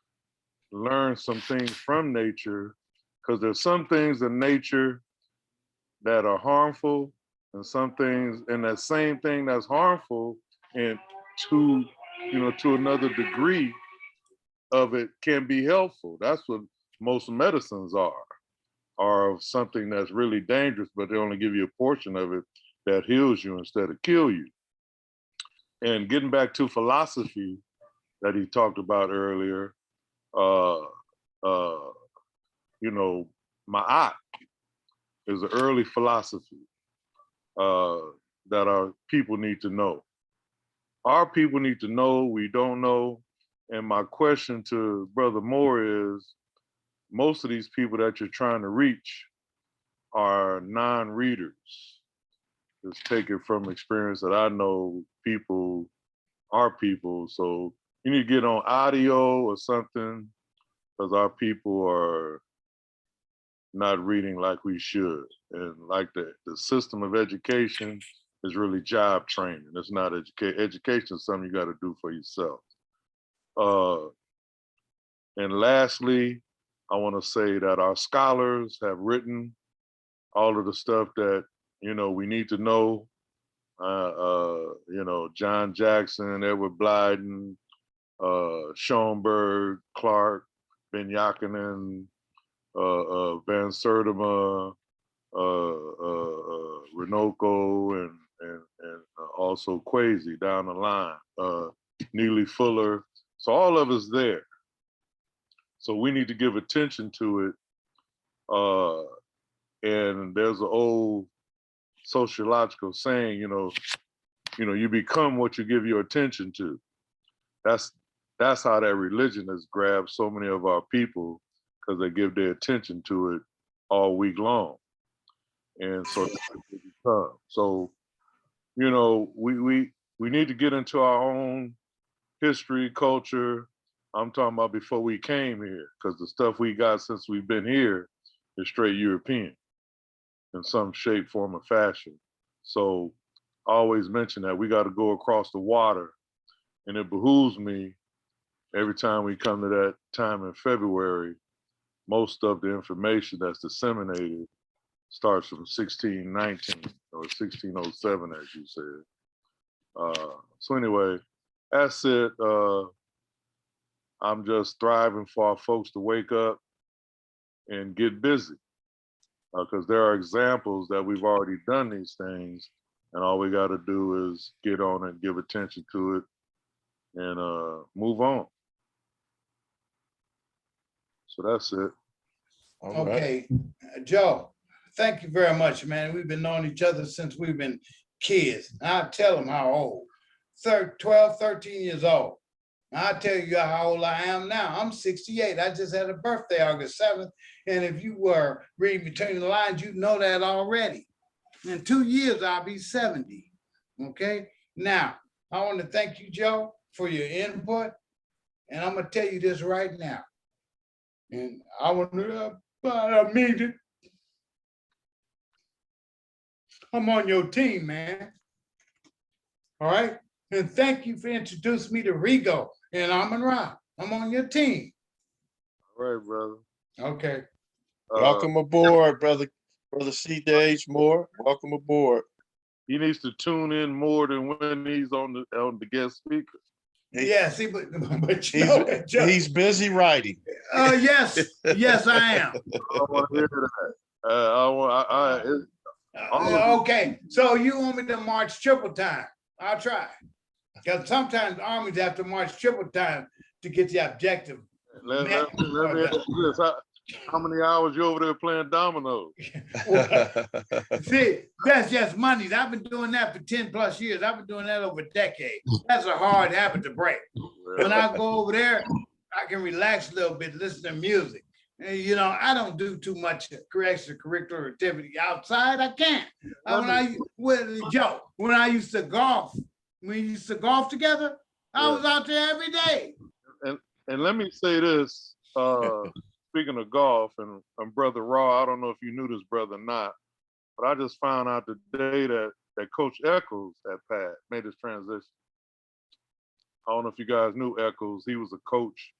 learn some things from nature because there's some things in nature that are harmful and some things in that same thing that's harmful and to, you know, to another degree of it can be helpful. That's what most medicines are of something that's really dangerous, but they only give you a portion of it that heals you instead of kill you. And getting back to philosophy that he talked about earlier, uh, you know, Ma'at is an early philosophy that our people need to know. Our people need to know, we don't know. And my question to Brother Moore is, most of these people that you're trying to reach are non-readers. Just take it from experience that I know people are people. So you need to get on audio or something because our people are not reading like we should. And like the system of education is really job training. It's not education. Education is something you got to do for yourself. And lastly, I want to say that our scholars have written all of the stuff that, you know, we need to know. You know, John Jackson, Edward Blyden, Schoenberg, Clark, Ben Yakinen, Van Sertima, Renoko, and also Kwesi down the line, Neely Fuller. So all of us there. So we need to give attention to it. And there's an old sociological saying, you know, you become what you give your attention to. That's how that religion has grabbed so many of our people because they give their attention to it all week long. And so so, you know, we need to get into our own history, culture. I'm talking about before we came here, because the stuff we got since we've been here is straight European in some shape, form, or fashion. So I always mention that we got to go across the water. And it behooves me every time we come to that time in February, most of the information that's disseminated starts from 1619 or 1607, as you said. So anyway, that's it. I'm just thriving for our folks to wake up and get busy because there are examples that we've already done these things and all we got to do is get on and give attention to it and move on. So that's it. All right. Okay, Joe, thank you very much, man. We've been knowing each other since we've been kids. I'll tell them how old. 12, 13 years old. I'll tell you how old I am now. I'm 68. I just had a birthday August 7th. And if you were reading between the lines, you know that already. In 2 years, I'll be 70. Okay? Now, I want to thank you, Joe, for your input. And I'm going to tell you this right now. And I want to, I mean it. I'm on your team, man. All right. And thank you for introducing me to Rigo and Amon Ra. I'm on your team. All right, brother. Okay. Welcome aboard, brother C. Dage Moore. Welcome aboard. He needs to tune in more than when he's on the guest speaker. Yeah, see, but you know what, Joe? He's busy writing. Yes, yes, I am. I want to hear that. Okay, so you want me to march triple time? I'll try. Because sometimes armies have to march triple time to get the objective. Let me ask you this. How many hours you over there playing dominoes? See, that's just money. I've been doing that for 10 plus years. I've been doing that over a decade. That's a hard habit to break. When I go over there, I can relax a little bit, listen to music. And, you know, I don't do too much extracurricular activity outside. I can't. When I used to golf, we used to golf together, I was out there every day. And let me say this, speaking of golf and Brother Raw, I don't know if you knew this brother or not, but I just found out today that Coach Eccles had made his transition. I don't know if you guys knew Eccles. He was a coach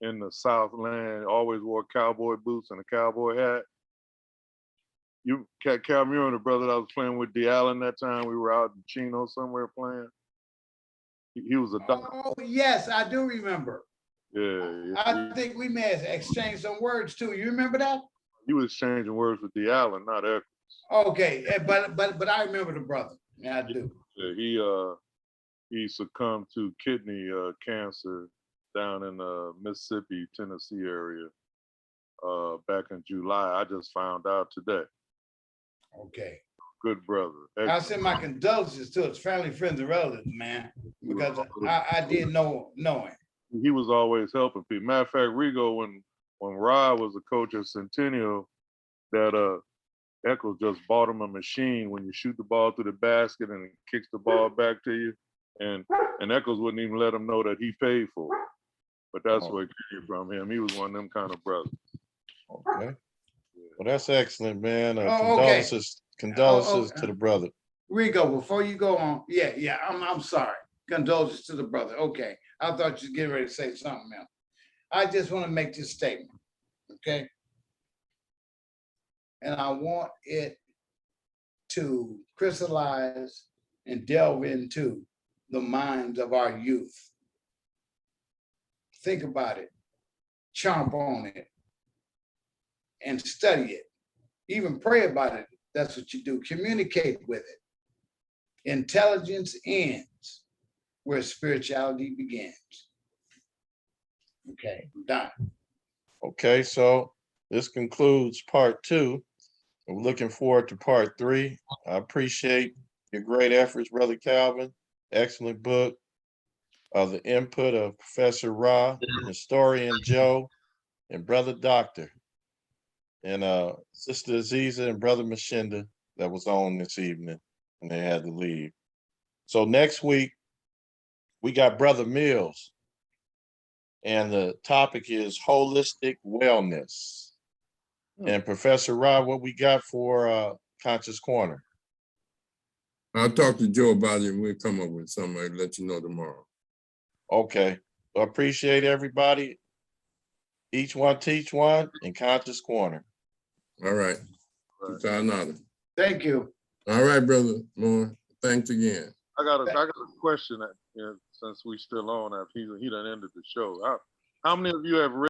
in the Southland, always wore cowboy boots and a cowboy hat. Cal Muir, the brother that I was playing with D. Allen that time, we were out in Chino somewhere playing. He was a doctor. Oh, yes, I do remember. Yeah. I think we may have exchanged some words too. You remember that? He was exchanging words with D. Allen, not Eccles. Okay, but I remember the brother. Yeah, I do. Yeah, he succumbed to kidney cancer down in the Mississippi, Tennessee area back in July. I just found out today. Okay. Good brother. I send my condolences to his family, friends, and relatives, man, because I did know him. He was always helping people. Matter of fact, Rigo, when Rod was a coach at Centennial, that Eccles just bought him a machine when you shoot the ball through the basket and it kicks the ball back to you. And Eccles wouldn't even let him know that he paid for it. But that's where it came from him. He was one of them kind of brothers. Okay. Well, that's excellent, man. Okay. Condolences to the brother. Rigo, before you go on, I'm sorry. Condolences to the brother. Okay. I thought you were getting ready to say something else. I just want to make this statement, okay? And I want it to crystallize and delve into the minds of our youth. Think about it, chomp on it, and study it. Even pray about it. That's what you do. Communicate with it. Intelligence ends where spirituality begins. Okay, I'm done. Okay, so this concludes part 2. I'm looking forward to part 3. I appreciate your great efforts, Brother Calvin. Excellent book. The input of Professor Ra, historian Joe, and Brother Doctor, and Sister Aziza and Brother Mashinda that was on this evening, and they had to leave. So next week, we got Brother Mills, and the topic is holistic wellness. And Professor Ra, what we got for Conscious Corner? I'll talk to Joe about it and we'll come up with something. I'll let you know tomorrow. Okay. I appreciate everybody. Each one teach one in Conscious Corner. All right. Thank you. All right, Brother Moore. Thanks again. I got a question that, since we still on, after he done ended the show. How many of you have read